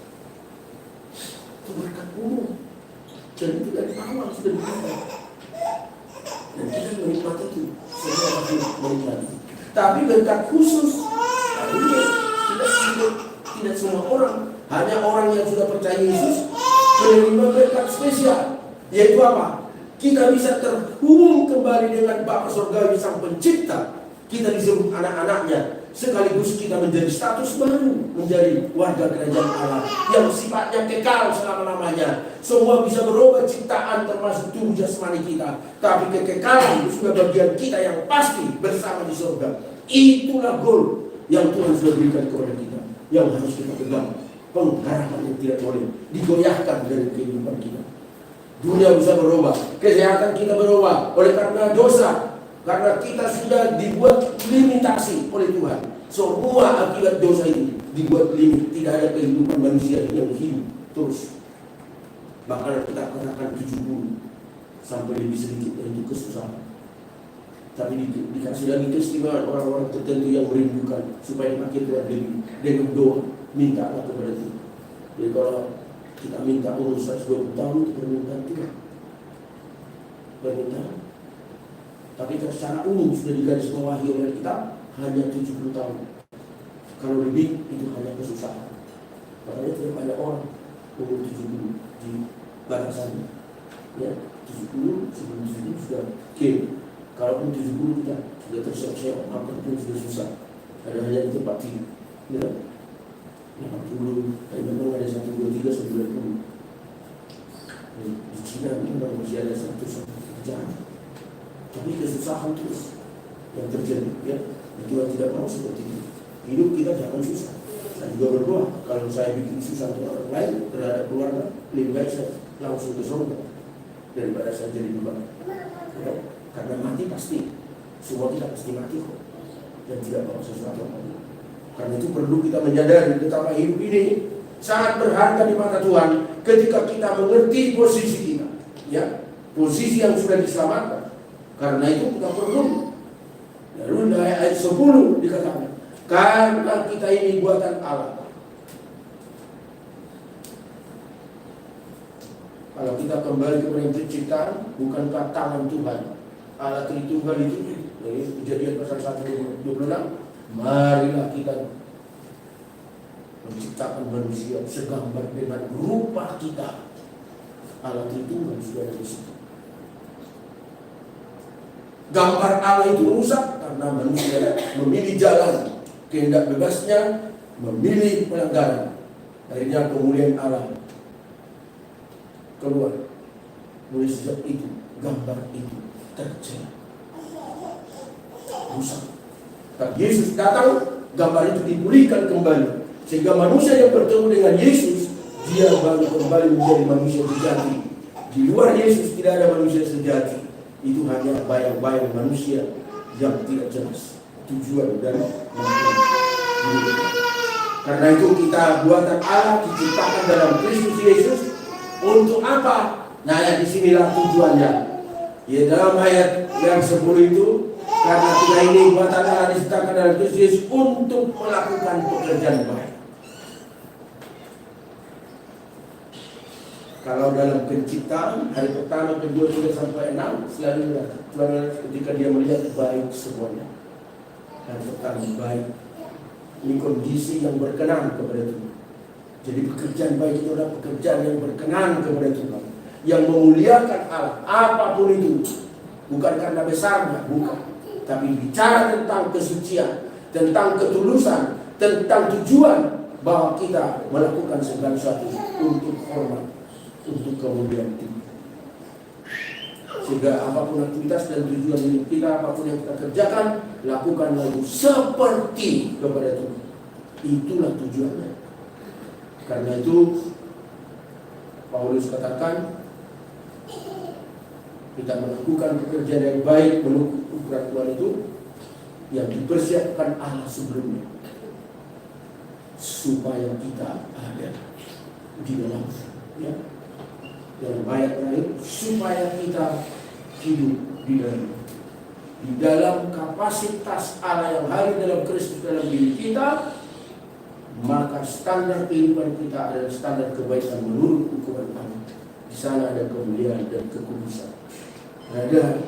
Itu berkat umum. Dan itu dari awal sudah diberikan. Dan kita menikmati itu. Semua pasti menikmati. Tapi berkat khusus, tidak semua orang, hanya orang yang sudah percaya Yesus menerima berkat spesial. Yaitu apa? Kita bisa terhubung kembali dengan Bapa Surgawi Sang Pencipta. Kita disebut anak-anaknya. Sekaligus kita menjadi status baru, menjadi warga kerajaan Allah yang sifatnya kekal selama-lamanya. Semua bisa berubah ciptaan termasuk tubuh jasmani kita, tapi kekekalan itu sudah bagian kita yang pasti bersama di surga. Itulah goal yang Tuhan sudah berikan kepada kita, yang harus kita pegang. Pengharapan yang tidak boleh digoyahkan dari kehidupan kita. Dunia bisa berubah, kesehatan kita berubah oleh karena dosa. Karena kita sudah dibuat limitasi oleh Tuhan. Semua akibat dosa ini dibuat limit. Tidak ada kehidupan manusia yang hidup terus. Bahkan kita katakan 70 sampai lebih sedikit, itu kesusahan. Tapi dikasih lagi keistimewaan orang-orang tertentu yang merindukan supaya makin Tuhan lebih dengan doa, minta Allah kepada Tuhan. Jadi kalau kita minta umur 120 tahun itu permintaan Tuhan, permintaan. Tapi secara umum sudah digarisbawahi oleh kita hanya 70 tahun. Kalau lebih itu hanya kesusahan. Makanya tidak banyak orang umur 70 di batasannya. Ya, 70 sebelum 70 sudah game. Kalau pun 70 kita sudah terseok-seok, makan pun sudah susah. Ada hanya di tempat tidur. Ya, 80, tapi memang ada 1, 2, 3, 90. Di Cina memang masih ada 100 kerjaan. Tapi kesusahan terus yang terjadi, ya. Tuhan tidak mau seperti itu. Hidup kita jangan susah. Saya juga berdoa, kalau saya bikin susah untuk orang lain terhadap keluarga, lebih baik saya langsung ke surga daripada saya jadi beban. Ya. Karena mati pasti, semua kita pasti mati kok, dan tidak mau sesuatu lagi. Karena itu perlu kita menyadari betapa hidup ini sangat berharga di mata Tuhan ketika kita mengerti posisi kita, ya, posisi yang sudah diselamatkan. Karena itu kita perlu. Lalu ayat 10 dikatakan, karena kita ini buatan Allah. Kalau kita kembali kepada penciptaan, bukankah tangan Tuhan, Allah Tritunggal itu, Kejadian pasal 1:26, marilah kita menciptakan manusia segambar dengan rupa kita. Allah Tritunggal sudah ada di situ. Gambar Allah itu rusak karena manusia memilih jalan kehendak bebasnya, memilih pelanggaran. Akhirnya kemuliaan Allah keluar. Mulai sejak itu gambar itu tercela, rusak. Tapi Yesus datang, gambar itu dipulihkan kembali, sehingga manusia yang bertemu dengan Yesus, dia baru kembali menjadi manusia sejati. Di luar Yesus tidak ada manusia sejati. Itu hanya bayang-bayang manusia yang tidak jelas tujuan dan makna hidup. Karena itu kita buatan Allah, diciptakan dalam Kristus Yesus untuk apa? Nah, disinilah tujuannya. Ya, dalam ayat yang 10 itu, karena kita ini buatan Allah diciptakan dalam Kristus untuk melakukan pekerjaan baik. Kalau dalam penciptaan hari pertama, kedua, 3 sampai 6 selalu ketika dia melihat baik semuanya. Hari pertama baik. Ini kondisi yang berkenan kepada Tuhan. Jadi pekerjaan baik itu adalah pekerjaan yang berkenan kepada Tuhan, yang memuliakan Allah. Apapun itu, bukan karena besarnya, bukan, tapi bicara tentang kesucian, tentang ketulusan, tentang tujuan bahwa kita melakukan segala sesuatu untuk hormat, untuk kemuliaan tinggi. Sehingga apapun aktivitas dan tujuan hidup kita, apapun yang kita kerjakan, lakukanlah itu seperti kepada Tuhan. Itulah tujuannya. Karena itu Paulus katakan, kita melakukan pekerjaan yang baik menurut ukuran Tuhan itu yang dipersiapkan Allah sebelumnya, supaya kita ada di dalam, ya, dalam ayat lain, supaya kita hidup di dalam kapasitas Allah yang hadir dalam Kristus dalam diri kita. Maka standar kehidupan kita adalah standar kebaikan menurut ukuran Allah. Di sana ada kemuliaan dan kekudusan, ada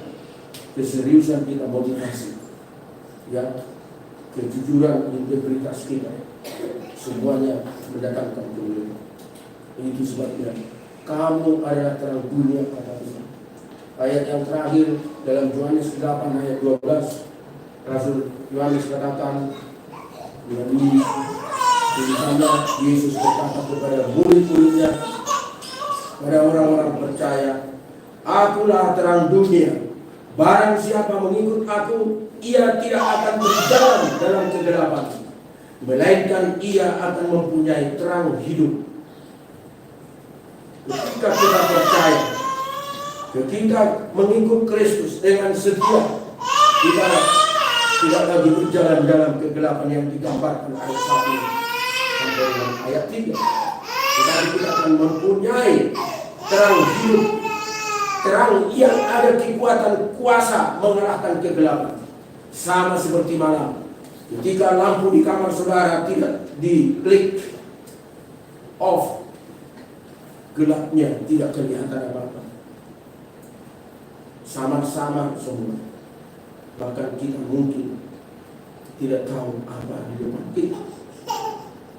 keseriusan kita, motivasi, ya, kejujuran, integritas kita, semuanya mendatangkan kemuliaan. Itu sebabnya kamu adalah terang dunia, kata Tuhan. Ayat yang terakhir dalam Yohanes 8 ayat 12, Rasul Yohanes katakan, di sana Yesus berkata kepada murid-muridnya, pada orang-orang percaya, akulah terang dunia. Barang siapa mengikut aku, ia tidak akan berjalan dalam kegelapan, melainkan ia akan mempunyai terang hidup. Ketika kita percaya, ketika mengikut Kristus dengan setia, kita tidak lagi berjalan dalam kegelapan yang digambarkan ayat 1 sampai dengan ayat 3. Tetapi kita akan mempunyai terang hidup, terang yang ada kekuatan kuasa mengalahkan kegelapan. Sama seperti malam, ketika lampu di kamar saudara tidak di-klik off, gelapnya tidak kelihatan apa-apa. Sama-sama semua. Bahkan kita mungkin tidak tahu apa di depan kita.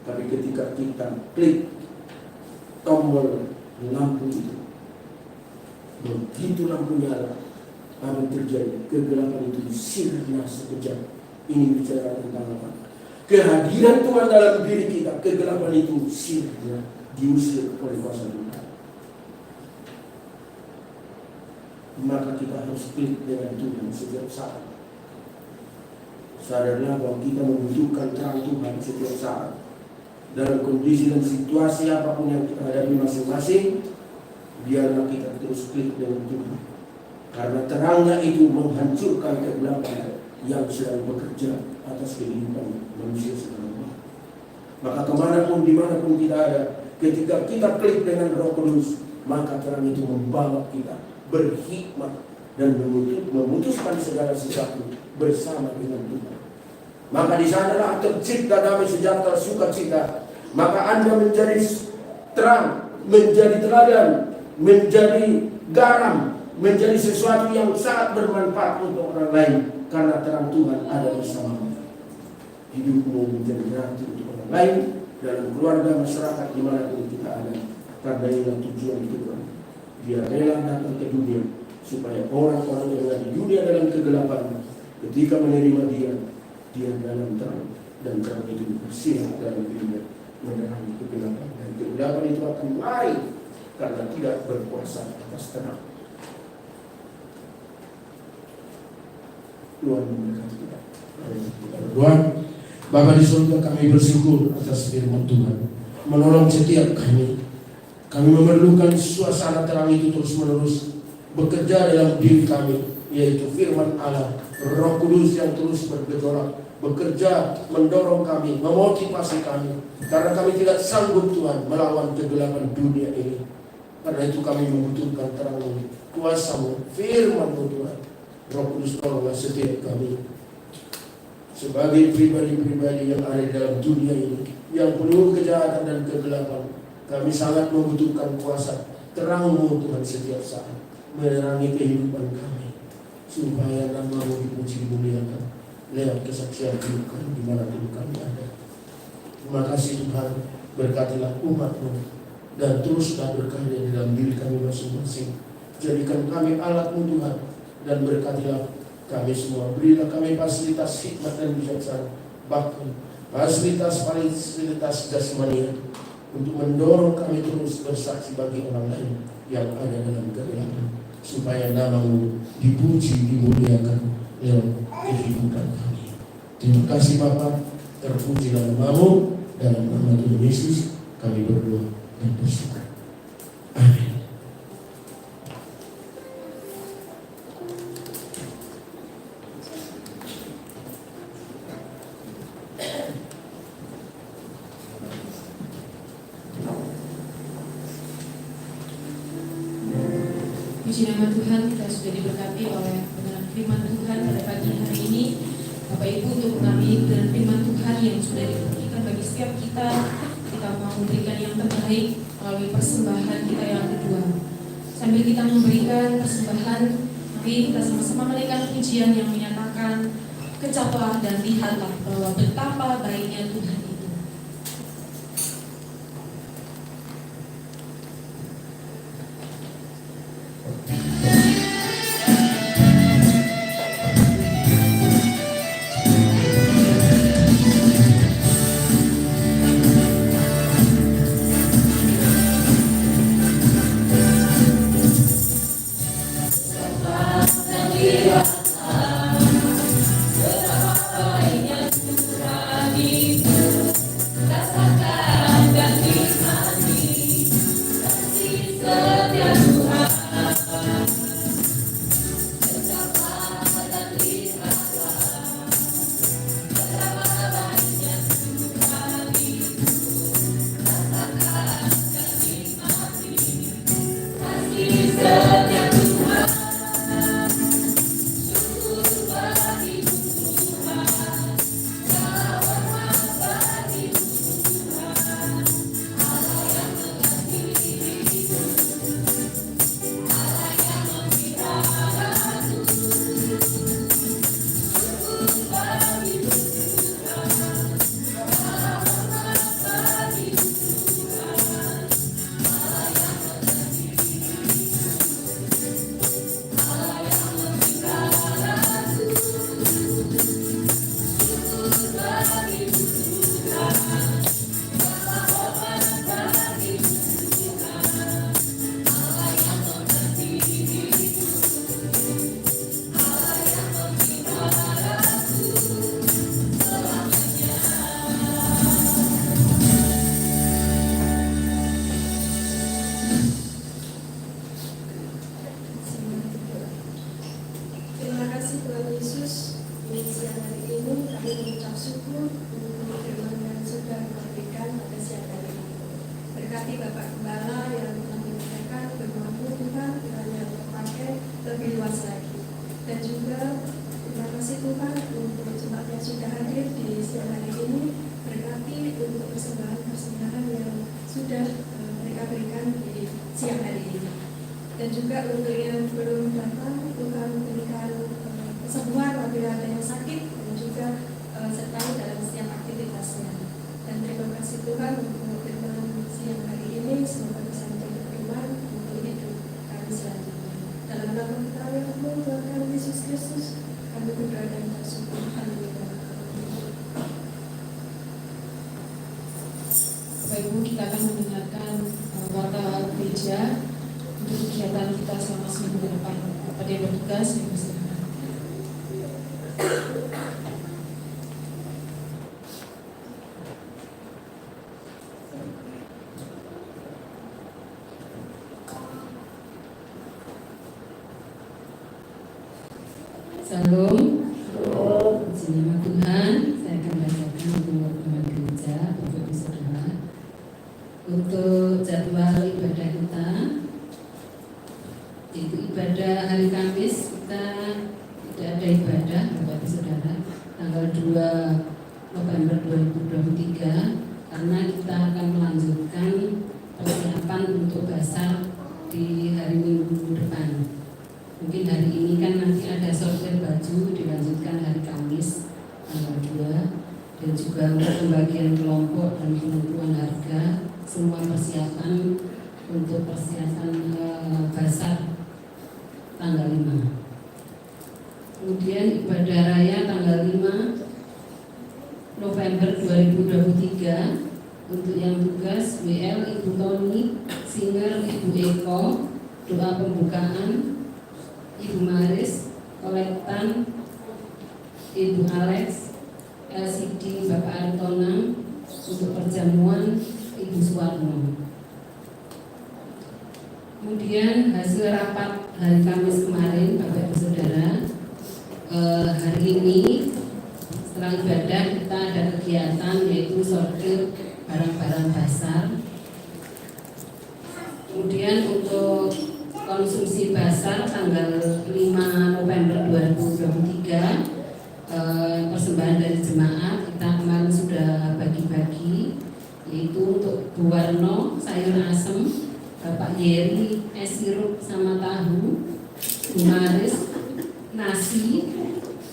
Tapi ketika kita klik tombol lampu itu, begitu lampu nyala, apa yang terjadi? Kegelapan itu sirna sekejap. Ini bicara tentang apa? Kehadiran Tuhan dalam diri kita, kegelapan itu sirna, diusir oleh kuasa Tuhan. Maka kita harus klik dengan Tuhan setiap saat. Sadarlah bahwa kita membutuhkan terang Tuhan setiap saat. Dalam kondisi dan situasi apapun yang kita hadapi masing-masing, biarlah kita terus klik dengan Tuhan. Karena terangnya itu menghancurkan kegelapan yang sedang bekerja atas kehidupan manusia sekarang. Maka kemanapun, dimanapun kita ada, ketika kita klik dengan Roh Kudus, maka terang itu membawa kita berhikmat dan memutuskan segala sesuatu bersama dengan Tuhan. Maka di sanalah tercipta damai sejahtera sukacita. Maka Anda menjadi terang, menjadi teladan, menjadi garam, menjadi sesuatu yang sangat bermanfaat untuk orang lain, karena terang Tuhan ada bersamamu. Hidupmu menjadi ratu untuk orang lain, dalam keluarga, masyarakat, dimanapun kita ada. Karena inilah tujuan Tuhan. Dia rela datang ke dunia supaya orang-orang yang ada di dunia dalam kegelapan, ketika menerima dia dalam terang, dan terang itu bersinar dalam dirinya, menerangi kegelapan. Dan kegelapan itu akan lari karena tidak berkuasa atas terang. Tuhan memberkati kita. Berdoa. Bapa di surga, kami bersyukur atas firman Tuhan, menolong setiap kami. Kami memerlukan suasana terang itu terus-menerus bekerja dalam diri kami, yaitu firman Allah, Roh Kudus yang terus bergejolak, bekerja, mendorong kami, memotivasi kami. Karena kami tidak sanggup Tuhan melawan kegelapan dunia ini. Karena itu kami membutuhkan terang kuasa-Mu, firman-Mu Tuhan. Roh Kudus tolonglah setiap kami sebagai pribadi-pribadi yang ada dalam dunia ini yang penuh kejahatan dan kegelapan. Kami sangat membutuhkan kuasa terang-Mu Tuhan setiap saat menerangi kehidupan kami, supaya nama-Mu dipuji dimuliakan lewat kesaksian hidup kami dimanapun kami ada. Terima kasih Tuhan, berkatilah umat-Mu dan teruslah berkarya di dalam diri kami masing-masing. Jadikan kami alat-Mu Tuhan, dan berkatilah kami semua. Berilah kami fasilitas hikmat dan bijaksana, bahkan fasilitas jasmani untuk mendorong kami terus bersaksi bagi orang lain yang ada dalam kegelapan, supaya nama-Mu dipuji dimuliakan lewat kehidupan kami. Terima kasih Bapa, terpujilah nama-Mu. Dalam nama Tuhan Yesus kami berdoa dan bersyukur. Amin. Puji nama Tuhan, kita sudah diberkati oleh kebenaran firman Tuhan pada pagi hari ini. Bapak Ibu, untuk mengambil kebenaran firman Tuhan yang sudah diberikan bagi setiap kita mau memberikan yang terbaik melalui persembahan kita yang kedua. Sambil kita memberikan persembahan, mari kita sama-sama menaikkan pujian yang menyatakan, kecaplah dan lihatlah bahwa betapa baiknya Tuhan itu. Dan juga untuk yang belum datang, Tuhan berikan kesembuhan apabila ada yang sakit, dan juga sertai dalam setiap aktivitasnya. Dan terima kasih Tuhan untuk firman siang hari ini, semoga bisa menjadi firman untuk hidup kami selanjutnya. Dalam nama kita yang Tuhan Yesus Kristus, kami berdoa dan bersyukur. Haleluya. Bapak Ibu, kita akan mendengarkan warta gereja untuk kegiatan kita selama seminggu ke depan. Kepada yang bertugas, yang bersilakan. Salam. Puji nama Tuhan. Saya akan bacakan untuk teman gereja, Bapak Ibu Saudara. Untuk jadwal ibadah kita, yaitu ibadah pada hari Kamis kita tidak ada ibadah, Bapak Ibu Saudara, tanggal 2 November 2023, karena kita akan melanjutkan persiapan untuk basar di hari Minggu depan. Mungkin hari ini kan nanti ada sortir baju, dilanjutkan hari Kamis tanggal 2, dan juga untuk pembagian kelompok dan penentuan harga, semua persiapan untuk persiapan basar tanggal 5. Kemudian ibadah raya tanggal 5 November 2023 untuk yang tugas WL Ibu Tony, Singer Ibu Eko, doa pembukaan Ibu Maris, kolektan Ibu Alex, LCD Bapak Aritonang, untuk perjamuan Ibu Suwarno. Kemudian hasil rapat hari Kamis kemarin, Bapak Ibu Saudara, hari ini setelah ibadah kita ada kegiatan yaitu sortir barang-barang basar. Kemudian untuk konsumsi basar tanggal 5 November 2023, persembahan dari jemaat kita kemarin sudah bagi-bagi, yaitu untuk Bu Warno sayur asem, Bapak Yeri es sirup sama tahu, Bu Maris nasi,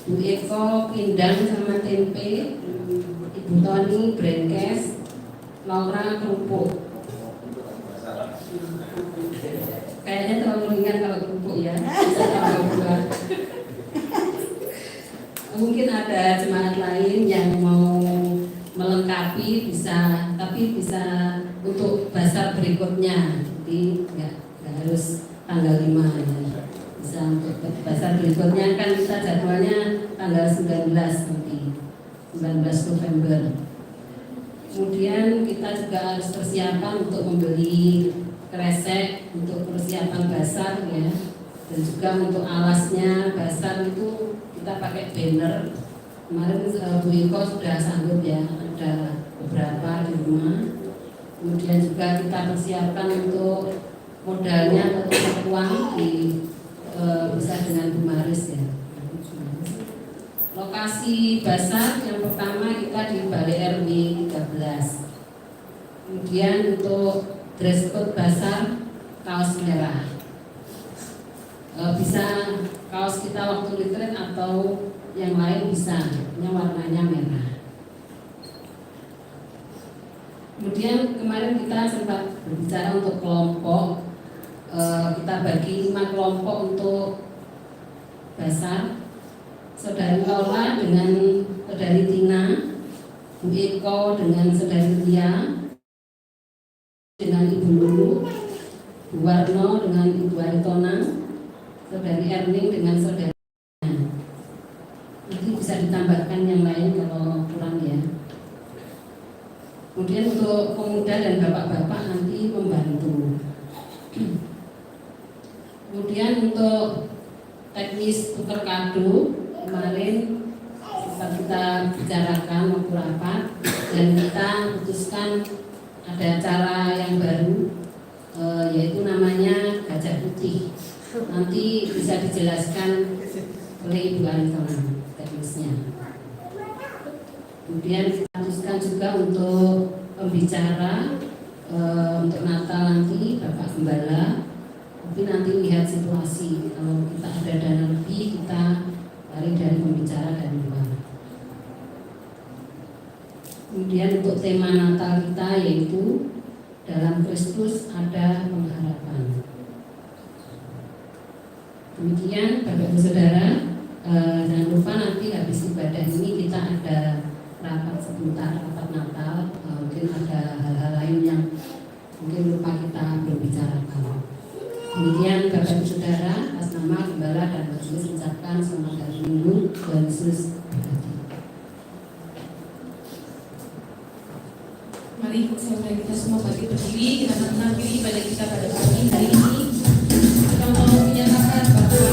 Bu Eko pindang sama tempe, Ibu Tony brenkes, Laura kerupuk. Kayaknya terlalu ringan kalau kerupuk ya, bisa tambah buah. Mungkin ada jemaat lain yang mau melengkapi bisa, tapi bisa untuk basar berikutnya, jadi nggak harus tanggal 5 ya. Bisa untuk basar berikutnya kan kita jadwalnya tanggal 19 nanti, 19 November. Kemudian kita juga harus persiapan untuk membeli kresek untuk persiapan basar ya, dan juga untuk alasnya basar itu kita pakai banner. Kemarin Bu Iko sudah sanggup ya, ada beberapa di rumah. Kemudian juga kita persiapkan untuk modalnya atau uang bisa dengan Bu Maris ya. Lokasi basar yang pertama kita di Balai RW 13. Kemudian untuk dress code basar kaos merah. Bisa kaos kita waktu retreat atau yang lain bisa, yang warnanya merah. Kemudian kemarin kita sempat berbicara untuk kelompok, kita bagi 5 kelompok untuk basar. Saudari Lola dengan Saudari Tina, Bu Eko dengan Saudari Lia, dengan Ibu Lulu, Bu Warno dengan Ibu Aritona, Saudari Erning dengan Saudari. Nanti bisa ditambahkan yang lain kalau kurang ya. Kemudian untuk pemuda dan bapak-bapak nanti membantu. Kemudian untuk teknis tukar kado kemarin sempat kita bicarakan waktu rapat, dan kita putuskan ada acara yang baru, yaitu namanya Gajah Putih. Nanti bisa dijelaskan oleh Ibu Aritona teknisnya. Kemudian kita putuskan juga untuk pembicara untuk Natal nanti Bapak Gembala. Tapi nanti lihat situasi, kalau kita ada dana lebih kita cari dari pembicara dari luar. Kemudian untuk tema Natal kita yaitu dalam Kristus ada pengharapan. Demikian Bapak Ibu Saudara, jangan lupa nanti habis ibadah ini kita ada rapat sebentar, rapat Natal. Mungkin ada hal-hal lain yang mungkin lupa kita berbicarakan. Demikian Bapak Ibu Saudara, atas nama Gembala dan Majelis ucapkan selamat hari Minggu, Tuhan Yesus berkati. Mari saudara kita semua bagi berdiri, kita mengakhiri ibadah kita pada pagi hari ini. Kita mau menyatakan bahwa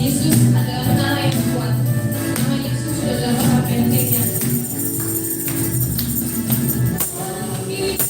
Yesus adalah menara yang kuat. Nama Yesus sudah dalam bentengnya. Sudah nama Yesus.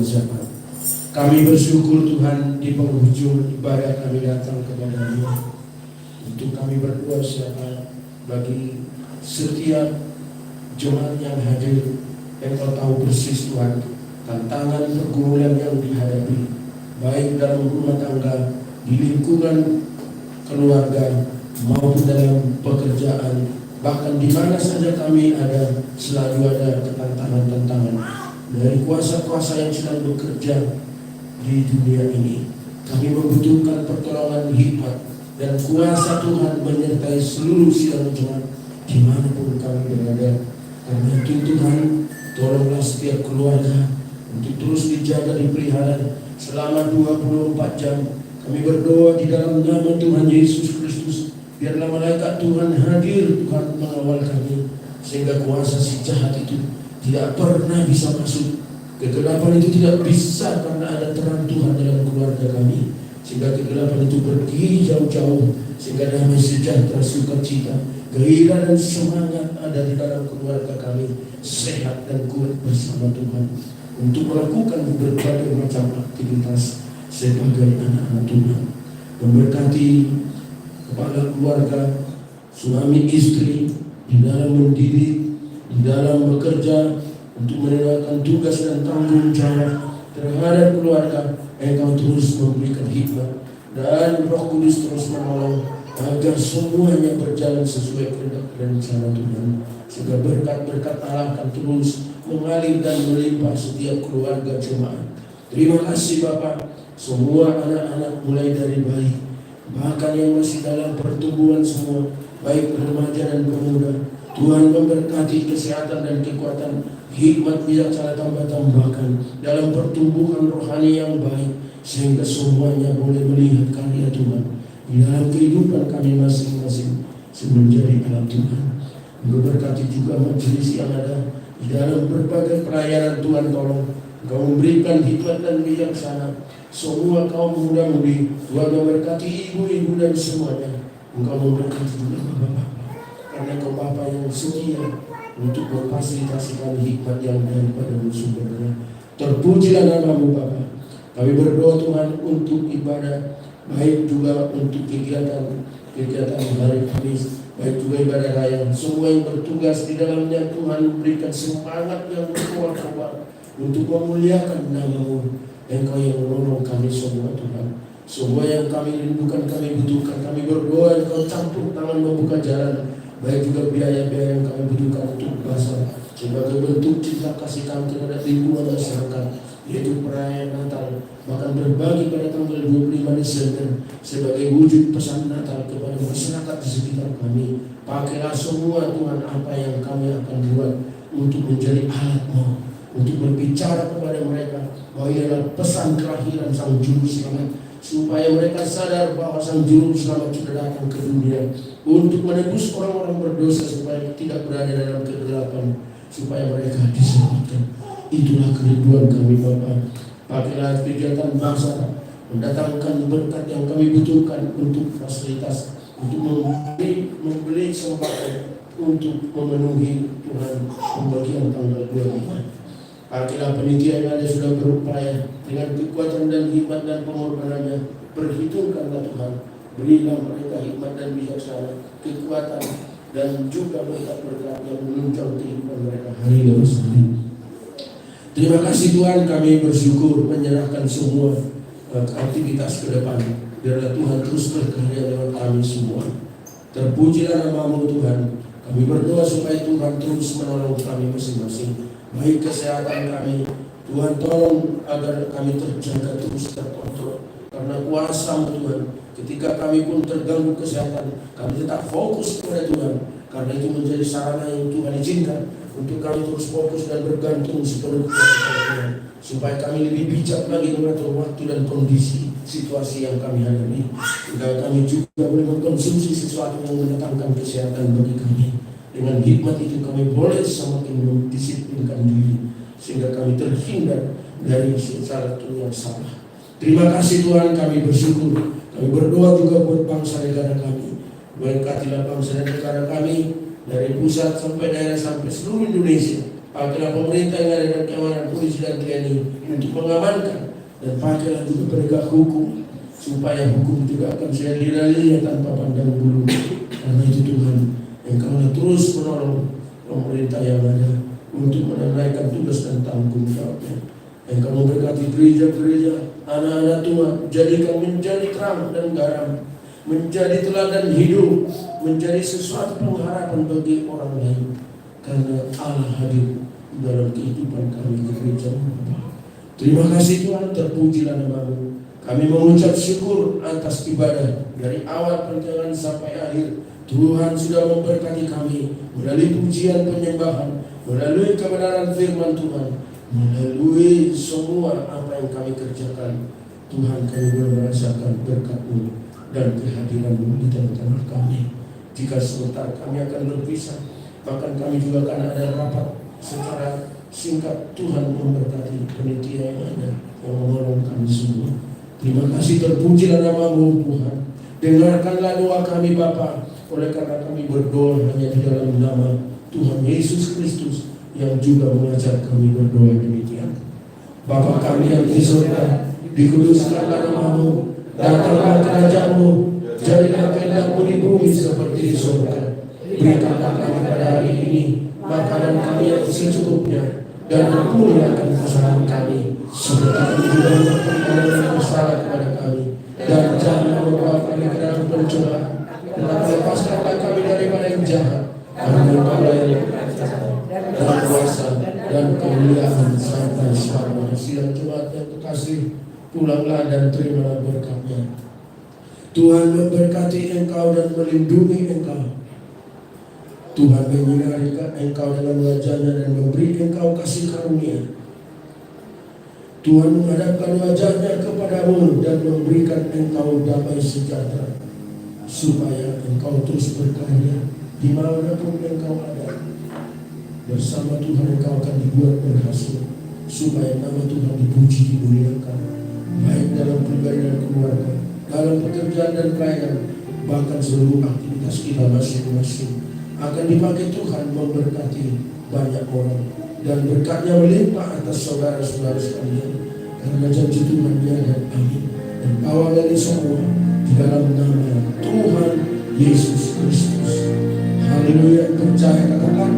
zaman. Kami bersyukur Tuhan di penghujung ibadah kami datang kepada-Mu. Untuk kami berdoa siapa bagi setiap jemaat yang hadir, Engkau tahu persis Tuhan tantangan pergumulan yang dihadapi, baik dalam rumah tangga, di lingkungan keluarga, maupun dalam pekerjaan, bahkan di mana saja kami ada, selalu ada tantangan-tantangan dari kuasa-kuasa yang sedang bekerja di dunia ini. Kami membutuhkan pertolongan hikmat dan kuasa Tuhan menyertai seluruh sidang jemaat dimanapun kami berada. Karena itu Tuhan, tolonglah setiap keluarga untuk terus dijaga, dipelihara selama 24 jam. Kami berdoa di dalam nama Tuhan Yesus Kristus, biarlah malaikat Tuhan hadir, Tuhan mengawal kami, sehingga kuasa si jahat itu tidak pernah bisa masuk. Kegelapan itu tidak bisa, karena ada terang Tuhan dalam keluarga kami, sehingga kegelapan itu pergi jauh-jauh, sehingga damai sejahtera, sukacita, gairah dan semangat ada di dalam keluarga kami, sehat dan kuat bersama Tuhan untuk melakukan berbagai macam aktivitas sebagai anak-anak Tuhan. Memberkati kepala keluarga, suami istri di dalam mendidik, di dalam bekerja, untuk menunaikan tugas dan tanggung jawab terhadap keluarga. Engkau terus memberikan hikmat dan Roh Kudus terus menolong agar semuanya berjalan sesuai kehendak dan rencana Tuhan, sehingga berkat-berkat Allah akan terus mengalir dan melimpah setiap keluarga jemaat. Terima kasih Bapak, semua anak-anak mulai dari bayi, bahkan yang masih dalam pertumbuhan semua, baik remaja dan pemuda, Tuhan memberkati kesehatan dan kekuatan, hikmat bijaksana tambahkan dalam pertumbuhan rohani yang baik, sehingga semuanya boleh melihat karya Tuhan di dalam kehidupan kami masing-masing menjadi anak Tuhan. Memberkati juga majelis yang ada di dalam berbagai pelayanan Tuhan. Tolong Engkau memberikan hikmat dan bijaksana semua kaum muda-mudi. Tuhan memberkati ibu-ibu dan semuanya. Engkau memberkati juga bapak-bapak, karena Engkau Bapa yang setia untuk memfasilitasikan hikmat yang daripada sumbernya. Terpujilah nama-Mu Bapa. Kami berdoa Tuhan untuk ibadah, baik juga untuk kegiatan hari Kamis, baik juga ibadah raya. Semua yang bertugas di dalamnya Tuhan berikan semangat yang berkuat untuk memuliakan nama-Mu. Engkau yang menolong kami semua Tuhan. Semua yang kami rindukan, kami butuhkan, kami berdoa Engkau campur tangan membuka jalan, baik juga biaya-biaya yang kami butuhkan untuk basar sebagai bentuk cinta kasih kami terhadap lingkungan masyarakat, yaitu perayaan Natal, bahkan berbagi pada tanggal 25 Desember sebagai wujud pesan Natal kepada masyarakat di sekitar kami. Pakailah semua Tuhan apa yang kami akan buat untuk menjadi alat-Mu, untuk berbicara kepada mereka bahwa ialah pesan kelahiran Sang Juru Selamat, supaya mereka sadar bahwa Sang Juru Selamat sudah datang ke dunia untuk menebus orang-orang berdosa, supaya tidak berada dalam kegelapan, supaya mereka diselamatkan. Itulah kerinduan kami Bapa. Pakailah kegiatan bangsa, mendatangkan berkat yang kami butuhkan untuk fasilitas, untuk membeli sembako, untuk memenuhi Tuhan pembagian tanggal 25. Pakailah penitia yang ada sudah berupaya dengan kekuatan dan hikmat dan pengorbanannya. Perhitungkanlah Tuhan, berilah mereka hikmat dan bijaksana, kekuatan dan juga berkat-berkat yang menunjang kehidupan mereka hari demi hari. Terima kasih Tuhan, kami bersyukur menyerahkan semua aktivitas ke depan. Biarlah Tuhan terus berkarya lewat kami semua. Terpujilah nama-Mu Tuhan. Kami berdoa supaya Tuhan terus menolong kami masing-masing, baik kesehatan kami. Tuhan tolong agar kami terjaga terus terkontrol, karena kuasa-Mu Tuhan. Ketika kami pun terganggu kesehatan, kami tetap fokus kepada Tuhan, karena itu menjadi sarana yang Tuhan izinkan untuk kami terus fokus dan bergantung sepenuhnya kepada Tuhan, supaya kami lebih bijak lagi mengatur waktu dan kondisi situasi yang kami hadapi, sehingga kami juga boleh mengkonsumsi sesuatu yang mendatangkan kesehatan bagi kami. Dengan hikmat itu kami boleh semakin mendisiplinkan diri, sehingga kami terhindar dari sesuatu yang salah. Terima kasih Tuhan, kami bersyukur. Kami berdoa juga buat bangsa negara kami. Berkatilah bangsa dan negara kami, dari pusat sampai daerah sampai seluruh Indonesia. Pakailah pemerintah yang ada dan keamanan polisi dan TNI untuk mengamankan, dan pakailah juga penegak hukum supaya hukum tegakkan saya dirinya tanpa pandang bulu. Karena itu Tuhan, Engkau terus menolong pemerintah yang ada untuk menunaikan tugas dan tanggung jawabnya. Engkau memberkati gereja-gereja, anak-anak Tuhan, jadikan menjadi terang dan garam, menjadi teladan hidup, menjadi sesuatu pengharapan bagi orang lain. Karena Allah hadir dalam kehidupan kami di gereja. Terima kasih Tuhan, terpujilah nama-Mu. Kami mengucap syukur atas ibadah dari awal perjalanan sampai akhir. Tuhan sudah memberkati kami melalui pujian penyembahan, melalui kebenaran firman Tuhan, melalui semua apa yang kami kerjakan. Tuhan, kami boleh merasakan berkat-Mu dan kehadiran-Mu di tengah-tengah kami. Jika sebentar kami akan berpisah, bahkan kami juga akan ada rapat secara singkat. Tuhan memberkati panitia yang ada, yang menolong kami semua. Terima kasih, terpujilah nama-Mu Tuhan. Dengarkanlah doa kami Bapa, oleh karena kami berdoa hanya di dalam nama Tuhan Yesus Kristus yang juga mengajar kami berdoa demikian. Bapa kami yang di surga, dikuduskanlah nama-Mu, datanglah kerajaan-Mu, jadilah kehendak-Mu di bumi seperti di surga. Berikanlah kami pada hari ini makanan kami yang secukupnya, dan ampuni akan kesalahan kami seperti kami juga mengampuni yang bersalah kepada kami, dan jangan membawa kami ke dalam pencobaan, tetapi lepaskanlah kami daripada yang jahat. Karena Engkau yang dan kuasa dan kemuliaan sampai selamanya. Sidang Jumat yang terkasih, pulanglah dan terimalah berkat-Nya. Tuhan memberkati engkau dan melindungi engkau. Tuhan menyinari engkau dengan wajah-Nya dan memberi engkau kasih karunia. Tuhan menghadapkan wajah-Nya kepadamu dan memberikan engkau damai sejahtera, supaya engkau terus berkarya dimanapun engkau ada. Bersama Tuhan engkau akan dibuat berhasil, supaya nama Tuhan dipuji, dimuliakan, baik dalam pribadi dan keluarga, dalam pekerjaan dan pelayanan, bahkan seluruh aktivitas kita masing-masing akan dipakai Tuhan memberkati banyak orang, dan berkat-Nya melimpah atas saudara-saudara sekalian. Karena janji Tuhan ya dan amin. Dan awal dari semua di dalam nama Tuhan Yesus Kristus. Haleluya. Percaya, katakan